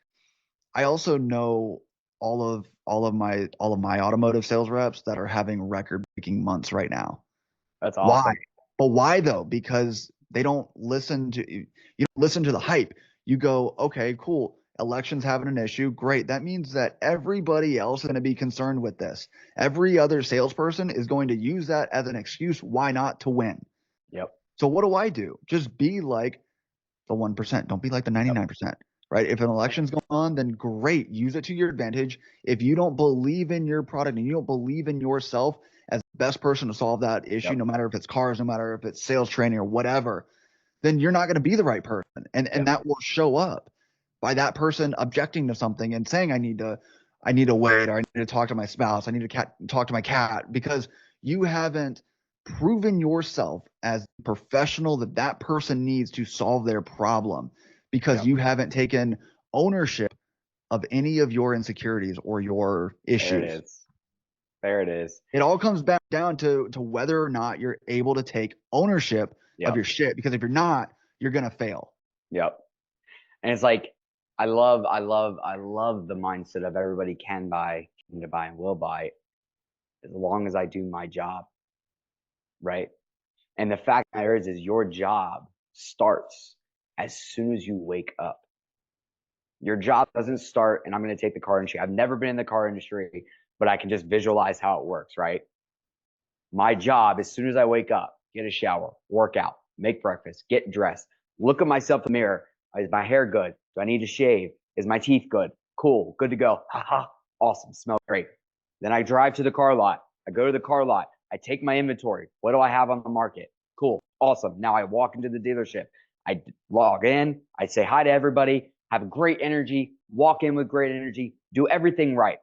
I also know all of my automotive sales reps that are having record-breaking months right now. That's awesome. Why? But why though? Because they don't listen to you. Don't listen to the hype. You go, okay, cool. Election's having an issue. Great. That means that everybody else is going to be concerned with this. Every other salesperson is going to use that as an excuse why not to win. Yep. So what do? Just be like the 1%. Don't be like the 99%. Right? If an election's going on, then great. Use it to your advantage. If you don't believe in your product and you don't believe in yourself as the best person to solve that issue, no matter if it's cars, no matter if it's sales training or whatever, then you're not going to be the right person. And that will show up by that person objecting to something and saying, I need to wait, or I need to talk to my spouse. I need to talk to my cat, because you haven't proven yourself as the professional that person needs to solve their problem, because you haven't taken ownership of any of your insecurities or your issues. There it is. It all comes back down to whether or not you're able to take ownership of your shit, because if you're not, you're going to fail. Yep. And it's like, I love the mindset of everybody can buy, and will buy, as long as I do my job. Right. And the fact of the matter is your job starts as soon as you wake up. Your job doesn't start, and I'm going to take the car industry. I've never been in the car industry, but I can just visualize how it works, right? My job, as soon as I wake up, get a shower, work out, make breakfast, get dressed, look at myself in the mirror. Is my hair good? Do I need to shave? Is my teeth good? Cool, good to go. Haha, awesome, smells great. Then I drive to the car lot. I go to the car lot. I take my inventory. What do I have on the market? Cool, awesome. Now I walk into the dealership. I log in. I say hi to everybody. Have great energy. Walk in with great energy. Do everything right.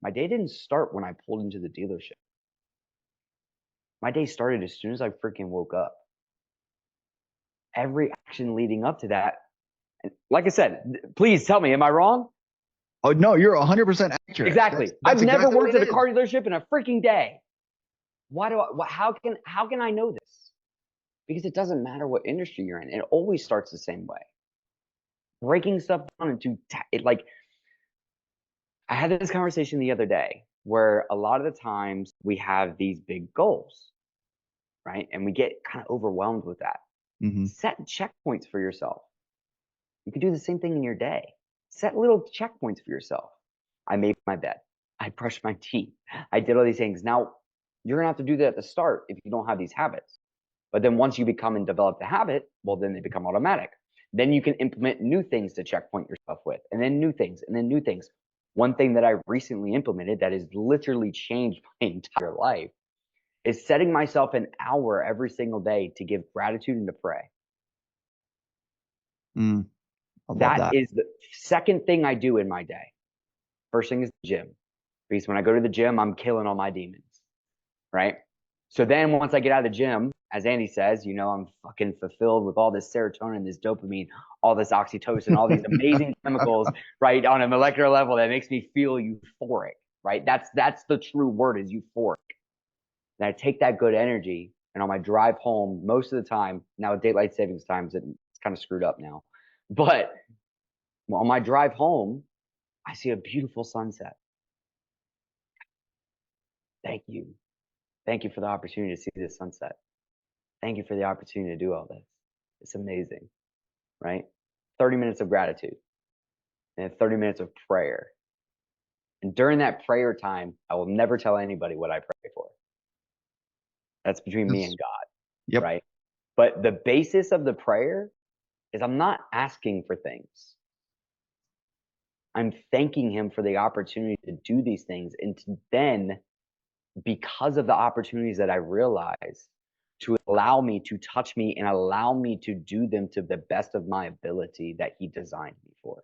My day didn't start when I pulled into the dealership. My day started as soon as I freaking woke up. Every action leading up to that, and like I said, please tell me, am I wrong? Oh no, you're 100% accurate. Exactly. I've never worked at a car dealership in a freaking day. How can I know this? Because it doesn't matter what industry you're in. It always starts the same way. Breaking stuff down into like, I had this conversation the other day where a lot of the times we have these big goals, right? And we get kind of overwhelmed with that. Set checkpoints for yourself. You can do the same thing in your day. Set little checkpoints for yourself. I made my bed. I brushed my teeth. I did all these things. Now, you're going to have to do that at the start if you don't have these habits. But then once you become and develop the habit, well, then they become automatic. Then you can implement new things to checkpoint yourself with, and then new things, and then new things. One thing that I recently implemented that has literally changed my entire life is setting myself an hour every single day to give gratitude and to pray. That is the second thing I do in my day. First thing is the gym. Because when I go to the gym, I'm killing all my demons, right? So then once I get out of the gym, as Andy says, I'm fucking fulfilled with all this serotonin, this dopamine, all this oxytocin, all these amazing chemicals, right, on a molecular level that makes me feel euphoric, right? That's the true word, is euphoric. And I take that good energy, and on my drive home, most of the time, now with daylight savings times, it's kind of screwed up now. But on my drive home, I see a beautiful sunset. Thank you. Thank you for the opportunity to see this sunset. Thank you for the opportunity to do all this. It's amazing, right? 30 minutes of gratitude and 30 minutes of prayer. And during that prayer time, I will never tell anybody what I pray for. That's between me and God, right? But the basis of the prayer is I'm not asking for things. I'm thanking him for the opportunity to do these things, and to then, because of the opportunities that I realize, to allow me to touch me and allow me to do them to the best of my ability that he designed me for.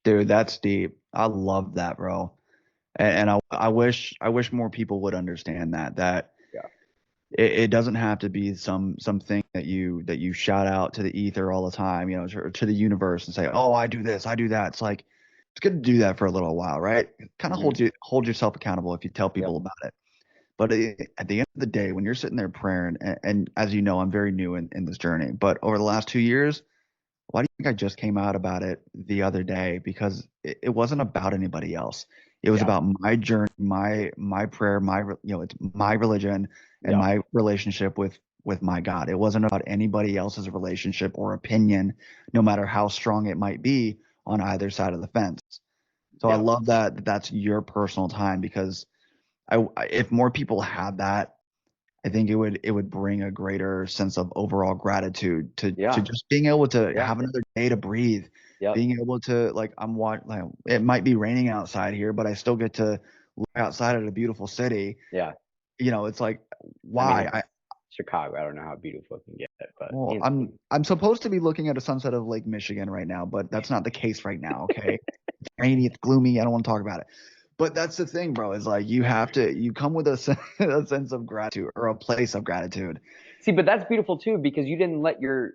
Dude, that's deep. I love that, bro. And I wish more people would understand that Yeah. it doesn't have to be something that you shout out to the ether all the time, to the universe and say, oh, I do this, I do that. It's like, it's good to do that for a little while, right? Kind of hold yourself accountable if you tell people about it. But at the end of the day, when you're sitting there praying, and as you know, I'm very new in this journey, but over the last 2 years, why do you think I just came out about it the other day? Because it wasn't about anybody else. It was about my journey, my prayer, it's my religion and my relationship with my God. It wasn't about anybody else's relationship or opinion, no matter how strong it might be on either side of the fence. So I love that that's your personal time, because if more people had that, I think it would bring a greater sense of overall gratitude to just being able to have another day to breathe, being able to, like, it might be raining outside here, but I still get to look outside at a beautiful city. Yeah. It's like, why? Chicago, I don't know how beautiful it can get, but Well, I'm supposed to be looking at a sunset of Lake Michigan right now, but that's not the case right now. Okay, it's rainy, it's gloomy. I don't want to talk about it. But that's the thing, bro, is like you come with a sense of gratitude, or a place of gratitude. See, but that's beautiful too, because you didn't let your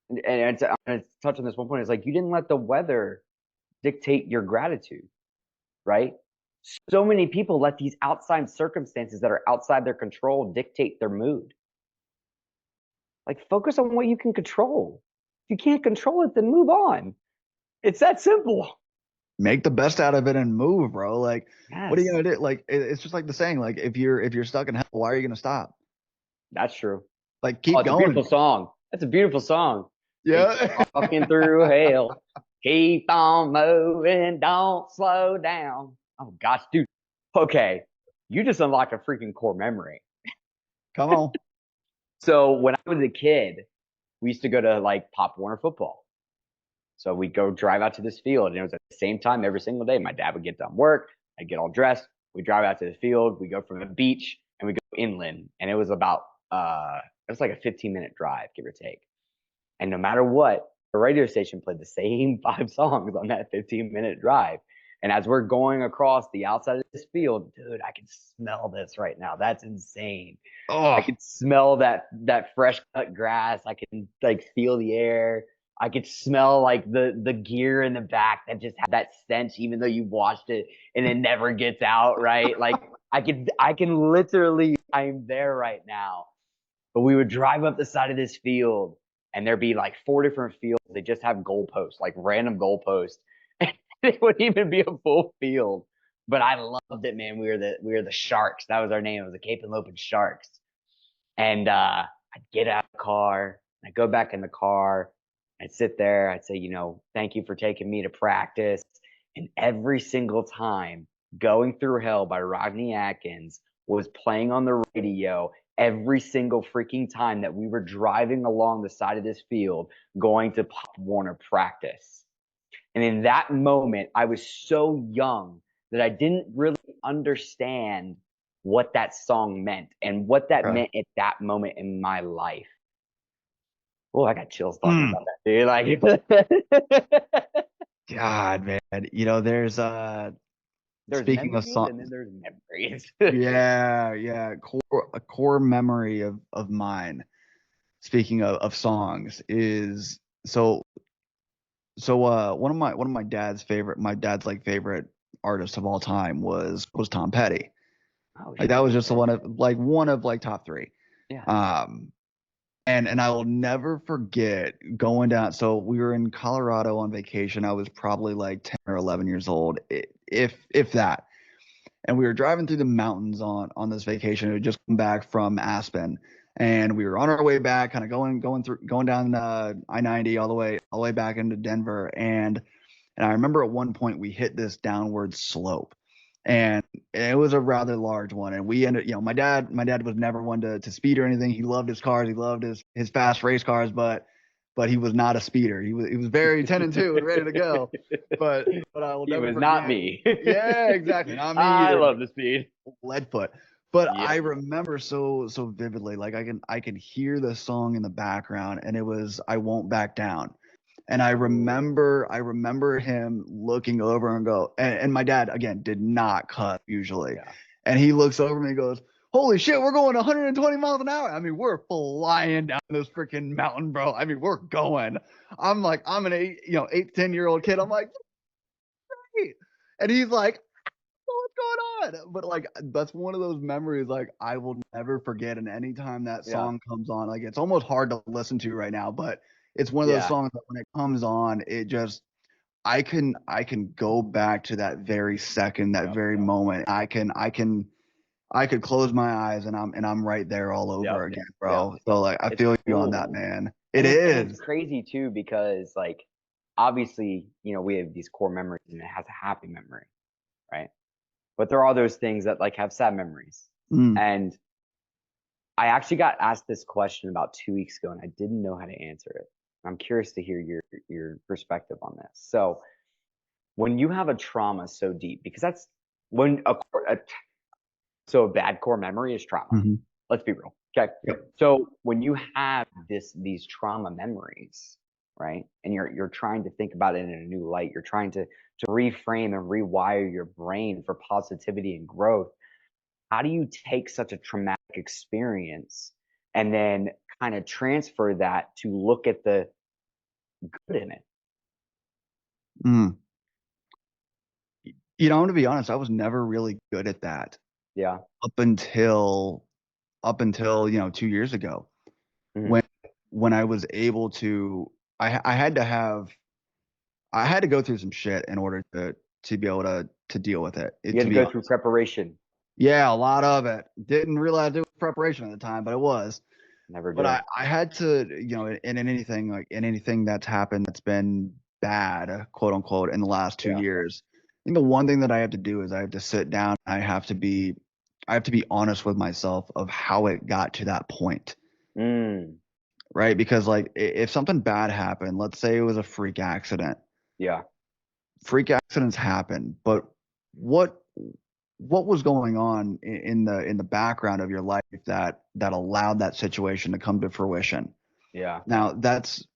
and I'm gonna touch on this one point. It's like you didn't let the weather dictate your gratitude, right? So many people let these outside circumstances that are outside their control dictate their mood. Like, focus on what you can control. If you can't control it, then move on. It's that simple. Make the best out of it and move, bro. Like, what are you gonna do? Like, it's just like the saying, like, if you're stuck in hell, why are you gonna stop? That's true. Like, keep It's going. a beautiful song. That's a beautiful song. Yeah. Walking through hell. Keep on moving, don't slow down. Oh gosh, dude. Okay. You just unlocked a freaking core memory. Come on. So when I was a kid, we used to go to like Pop Warner football. So we'd go drive out to this field, and it was at the same time every single day. My dad would get done work, I'd get all dressed, we drive out to the field, we go from the beach and we go inland. And it was about it was like a 15-minute drive, give or take. And no matter what, the radio station played the same 5 songs on that 15-minute drive. And as we're going across the outside of this field, dude, I can smell this right now. That's insane. Oh, I could smell that fresh cut grass. I can like feel the air. I could smell like the gear in the back that just had that stench, even though you washed it and it never gets out, right? Like I can literally, I'm there right now. But we would drive up the side of this field, and there'd be like 4 different fields. They just have goalposts, like random goalposts. It wouldn't even be a full field. But I loved it, man. We were the Sharks. That was our name. It was the Cape and Lopez Sharks. And I'd get out of the car, I'd go back in the car, I'd sit there, I'd say, thank you for taking me to practice. And every single time, Going Through Hell by Rodney Atkins was playing on the radio every single freaking time that we were driving along the side of this field going to Pop Warner practice. And in that moment, I was so young that I didn't really understand what that song meant and what that meant at that moment in my life. Oh, I got chills talking about that, dude. Like, God, man. There's speaking of memories songs, and then there's memories. yeah. A core memory of mine, speaking of songs, is one of my dad's favorite artists of all time was Tom Petty. Oh, Like, that was just one of like top 3. Yeah. And I will never forget going down. So we were in Colorado on vacation. I was probably like 10 or 11 years old, if that. And we were driving through the mountains on this vacation. We had just come back from Aspen, and we were on our way back, kind of going down I-90 all the way back into Denver. And I remember at one point we hit this downward slope, and it was a rather large one. And we ended, my dad was never one to speed or anything. He loved his cars, he loved his fast race cars, but he was not a speeder. He was very 10 and 2 and ready to go. But I will He never was forget. not me. Yeah, exactly. Not me I either. love the speed. Leadfoot. But Yep. I remember so vividly, like I can hear the song in the background, and it was "I Won't Back Down." And I remember him looking over and go, and my dad again did not cut usually, Yeah. and he looks over me and goes, "Holy shit, we're going 120 miles an hour!" I mean, we're flying down this freaking mountain, bro. I mean, we're going. I'm like, I'm an 8 to 10 year old kid. I'm like, "Great." And he's like, what's going on? But like that's one of those memories like I will never forget. And anytime that Yeah. song comes on, like it's almost hard to listen to right now, but it's one of those Yeah. songs that when it comes on, it just I can go back to that very second, that Yep. very moment. I could close my eyes and I'm right there all over Yep. again, bro. Yep. So like I It's feel you on cool. that, man. And It it's is. crazy too because like obviously, we have these core memories and it has a happy memory, right? But there are those things that like have sad memories. Mm. And I actually got asked this question about 2 weeks ago and I didn't know how to answer it. I'm curious to hear your perspective on this. So when you have a trauma so deep, because that's when a bad core memory is trauma. Mhm. Let's be real. Okay. Yep. So when you have these trauma memories, right, and you're trying to think about it in a new light, you're trying to reframe and rewire your brain for positivity and growth. How do you take such a traumatic experience and then kind of transfer that to look at the good in it? Mm. I'm gonna be honest, I was never really good at that Yeah. up until 2 years ago Mhm. when I was able to I had to have I had to go through some shit in order to be able to deal with it. You had To to be go through honest. preparation. Yeah, a lot of it. Didn't realize it was preparation at the time, but it was. Never But did. I had to, in anything that's happened that's been bad, quote unquote, in the last 2 Yeah. years. I think the one thing that I have to do is I have to sit down. I have to be honest with myself of how it got to that point, Mm. right? Because like if something bad happened, let's say it was a freak accident. Yeah. Freak accidents happen, but what was going on in the background of your life that allowed that situation to come to fruition? Yeah. Now that's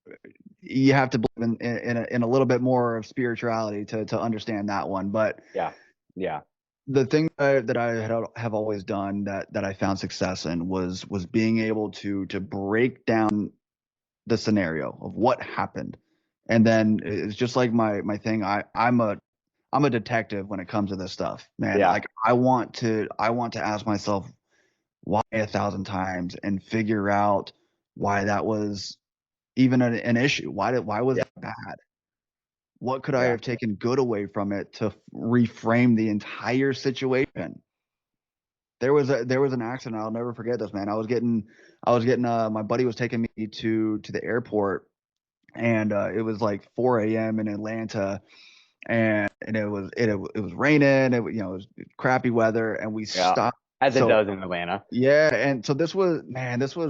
you have to believe in a little bit more of spirituality to understand that one. But Yeah. Yeah. the thing that have always done that I found success in was being able to break down the scenario of what happened, and then it's just like my thing. I'm a detective when it comes to this stuff, man. Yeah. Like I want to ask myself why 1,000 times and figure out why that was even an issue. Why was Yeah. that bad? What could I Yeah. have taken good away from it to reframe the entire situation? There was an accident. I'll never forget this, man. I was getting my buddy was taking me to the airport, and it was like 4 a.m. in Atlanta, and it was raining. It was crappy weather, and we Yeah. stopped. As it So does in Atlanta. yeah, and so this was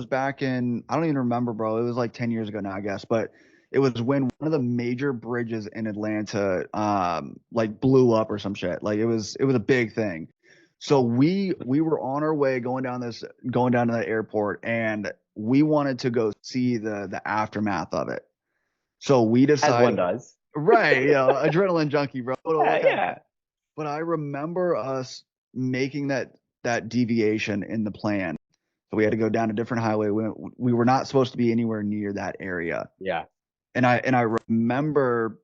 back in, I don't even remember, bro. It was like 10 years ago now, I guess, but it was when one of the major bridges in Atlanta like blew up or some shit. Like it was a big thing. So we were on our way going down to the airport, and we wanted to go see the aftermath of it. So we As one decided, does. right, adrenaline junkie, bro. Yeah. Yeah. But I remember us making that deviation in the plan. So we had to go down a different highway. We were not supposed to be anywhere near that area. Yeah. And I remember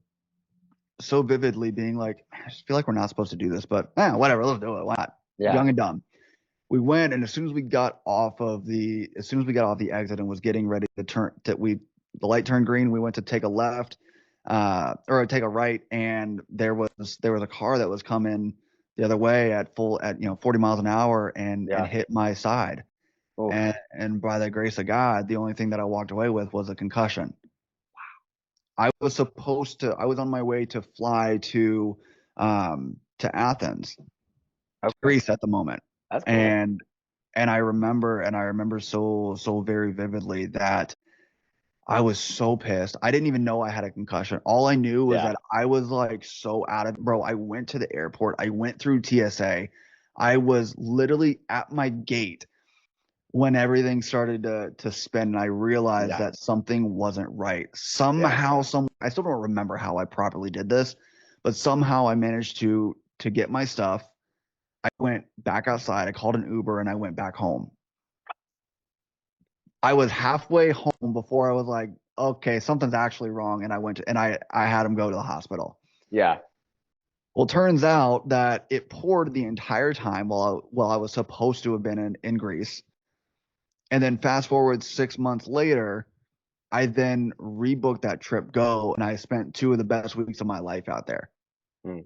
so vividly being like, I just feel like we're not supposed to do this, but whatever, let's do it. Why not? Yeah. Young and dumb. We went, and as soon as we got off the exit and was getting ready to turn, the light turned green. We went to take a left, or take a right, and there was a car that was coming the other way at 40 miles an hour and Yeah. hit my side. Oof. And by the grace of God, the only thing that I walked away with was a concussion. I was on my way to fly to Athens, Okay. Greece at the moment. That's cool. And I remember so very vividly that I was so pissed. I didn't even know I had a concussion. All I knew was Yeah. that I was like so out of, bro. I went to the airport. I went through TSA. I was literally at my gate when everything started to spin, and I realized Yeah. that something wasn't right. Somehow, I still don't remember how I properly did this, but somehow I managed to get my stuff. I went back outside. I called an Uber and I went back home. I was halfway home before I was like, okay, something's actually wrong, and I had him go to the hospital. Yeah. Well, turns out that it poured the entire time while I was supposed to have been in Greece. And then fast forward 6 months later, I then rebooked that trip go, and I spent 2 of the best weeks of my life out there. Hmm.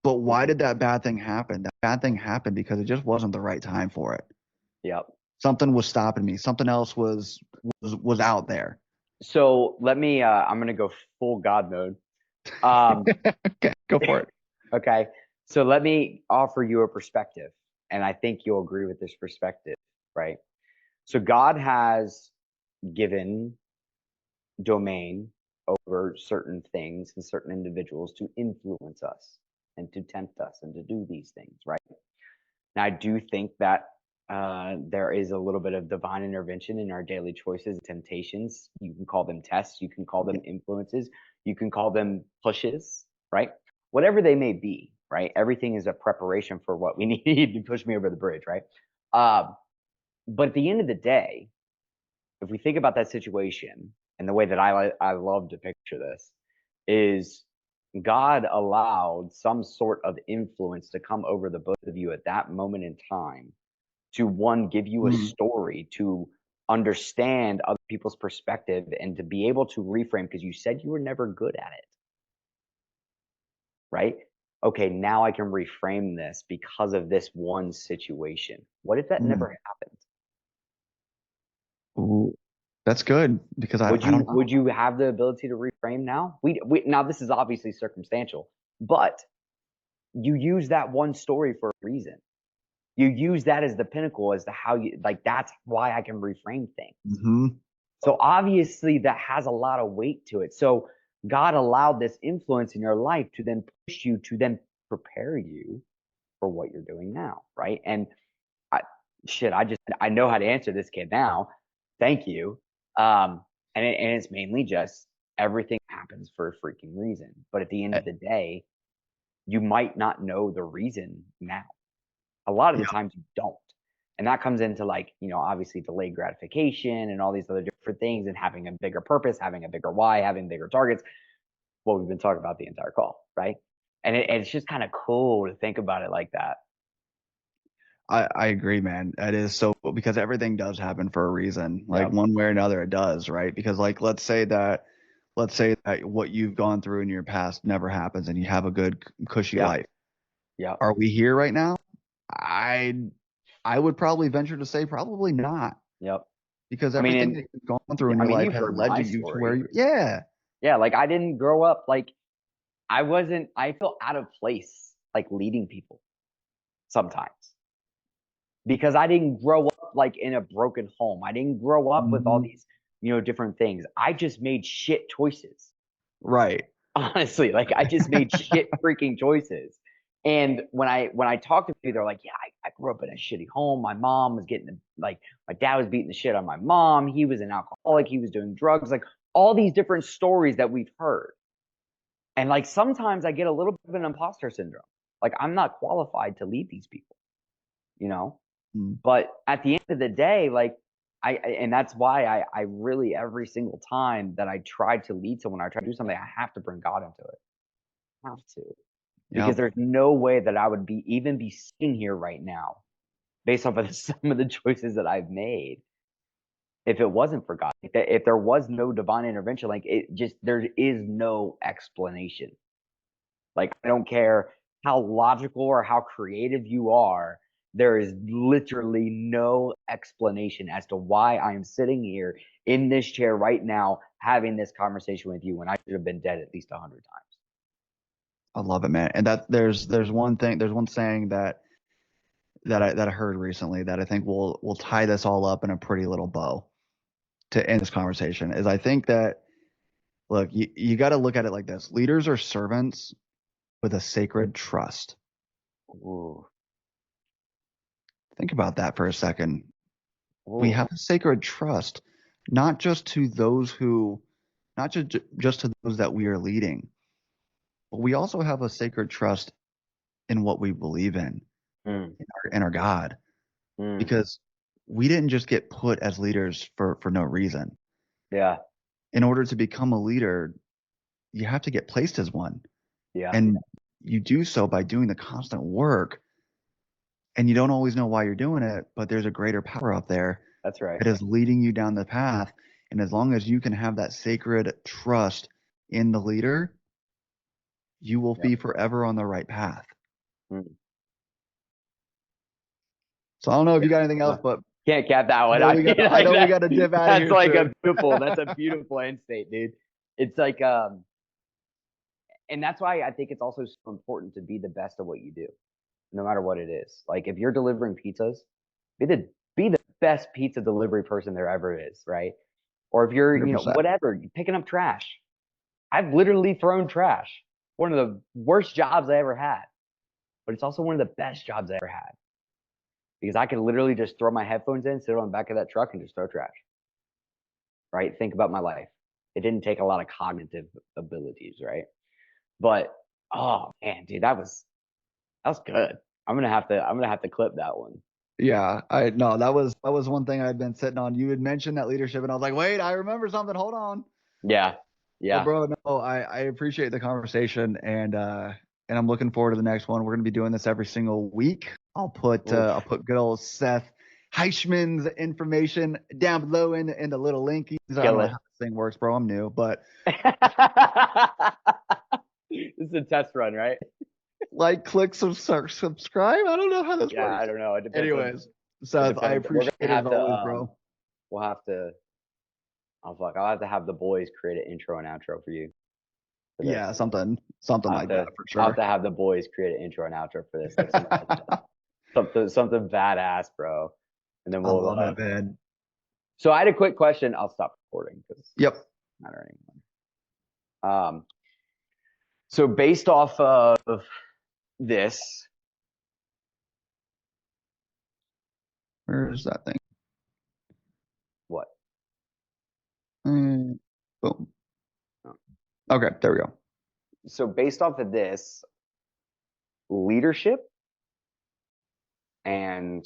But why did that bad thing happen? That bad thing happened because it just wasn't the right time for it. Yep. Something was stopping me. Something else was out there. So let me I'm gonna go full God mode. Okay, go for it. Okay. So let me offer you a perspective, and I think you'll agree with this perspective, right? So God has given domain over certain things and certain individuals to influence us and to tempt us and to do these things, right? And I do think that there is a little bit of divine intervention in our daily choices and temptations. You can call them tests, you can call them influences, you can call them pushes, right? Whatever they may be, right? Everything is a preparation for what we need to push me over the bridge, right? But at the end of the day, if we think about that situation and the way that I love to picture this is God allowed some sort of influence to come over the both of you at that moment in time to one, give you a story, to understand other people's perspective and to be able to reframe because you said you were never good at it. Right? Okay, now I can reframe this because of this one situation. What if that never happened? Ooh, that's good because I don't know. Would you have the ability to reframe now? We now this is obviously circumstantial, but you use that one story for a reason. You use that as the pinnacle as to how you like that's why I can reframe things. Mm-hmm. So obviously that has a lot of weight to it. So God allowed this influence in your life to then push you to then prepare you for what you're doing now, right? And I know how to answer this kid now. Thank you. And it's mainly just everything happens for a freaking reason. But at the end of the day, you might not know the reason now. A lot of the times you don't. And that comes into like, obviously delayed gratification and all these other different things and having a bigger purpose, having a bigger why, having bigger targets. What we've been talking about the entire call, right? And it's just kind of cool to think about it like that. I agree, man. It is so because everything does happen for a reason. Like one way or another, it does, right? Because like let's say that what you've gone through in your past never happens and you have a good cushy life. Yeah. Are we here right now? I would probably venture to say probably not. Yep. Because everything that you've gone through in your life has led you to where you. Yeah, like I didn't grow up like I feel out of place like leading people sometimes. Because I didn't grow up like in a broken home. I didn't grow up with all these, different things. I just made shit choices. Right. Honestly, like I just made shit freaking choices. And when I talk to people, they're like, yeah, I grew up in a shitty home. My mom was getting my dad was beating the shit on my mom. He was an alcoholic. He was doing drugs, like all these different stories that we've heard. And like sometimes I get a little bit of an imposter syndrome. Like I'm not qualified to lead these people, But at the end of the day, like and that's why I really every single time that I try to lead someone, I try to do something, I have to bring God into it. I have to. Because there's no way that I would even be sitting here right now based off of some of the choices that I've made if it wasn't for God. If there was no divine intervention, like there is no explanation. Like I don't care how logical or how creative you are, there is literally no explanation as to why I'm sitting here in this chair right now having this conversation with you when I should have been dead at least 100 times. I love it, man. And that there's one saying that that I heard recently that I think will tie this all up in a pretty little bow to end this conversation is I think that look, you got to look at it like this. Leaders are servants with a sacred trust. Ooh. Think about that for a second. We Ooh. have a sacred trust, not just to those that we are leading, but we also have a sacred trust in what we believe in, Mm, in our God, mm. because we didn't just get put as leaders for no reason. Yeah. In order to become a leader, you have to get placed as one. Yeah. And you do so by doing the constant work. And you don't always know why you're doing it, but there's a greater power out there That's right. that is leading you down the path. And as long as you can have that sacred trust in the leader, you will Yep. be forever on the right path. Mm. So I don't know if you got anything else, but Can't cap that one. I know we got mean, like to dip out of that's here. like soon. that's a beautiful end state, dude. It's like and that's why I think it's also so important to be the best at what you do, no matter what it is. Like if you're delivering pizzas, be the best pizza delivery person there ever is, right? Or if you're, 100%. whatever, you're picking up trash. I've literally thrown trash. One of the worst jobs I ever had. But it's also one of the best jobs I ever had. Because I could literally just throw my headphones in, sit on the back of that truck, and just throw trash. Right? Think about my life. It didn't take a lot of cognitive abilities, right? But oh man, dude, that was good. I'm gonna have to clip that one. Yeah, that was one thing I'd been sitting on. You had mentioned that leadership, and I was like, wait, I remember something. Hold on. Yeah. But bro, no, I appreciate the conversation, and I'm looking forward to the next one. We're gonna be doing this every single week. I'll put good old Seth Heichman's information down below in the little linkies. I don't know how this thing works, bro. I'm new, but this is a test run, right? like, click, subscribe. I don't know how this works. I don't know. It depends. Anyways, Seth, I appreciate it as always, bro. We'll have to. Oh fuck! I'll have to have the boys create an intro and outro for you. Yeah, something like that for sure. I'll have to have the boys create an intro and outro for this. Like something badass, bro. And then we'll I love it, man. So I had a quick question. I'll stop recording because yep. It's not anymore. So based off of this, where's that thing? What? Boom. Oh. Okay, there we go. So based off of this, leadership and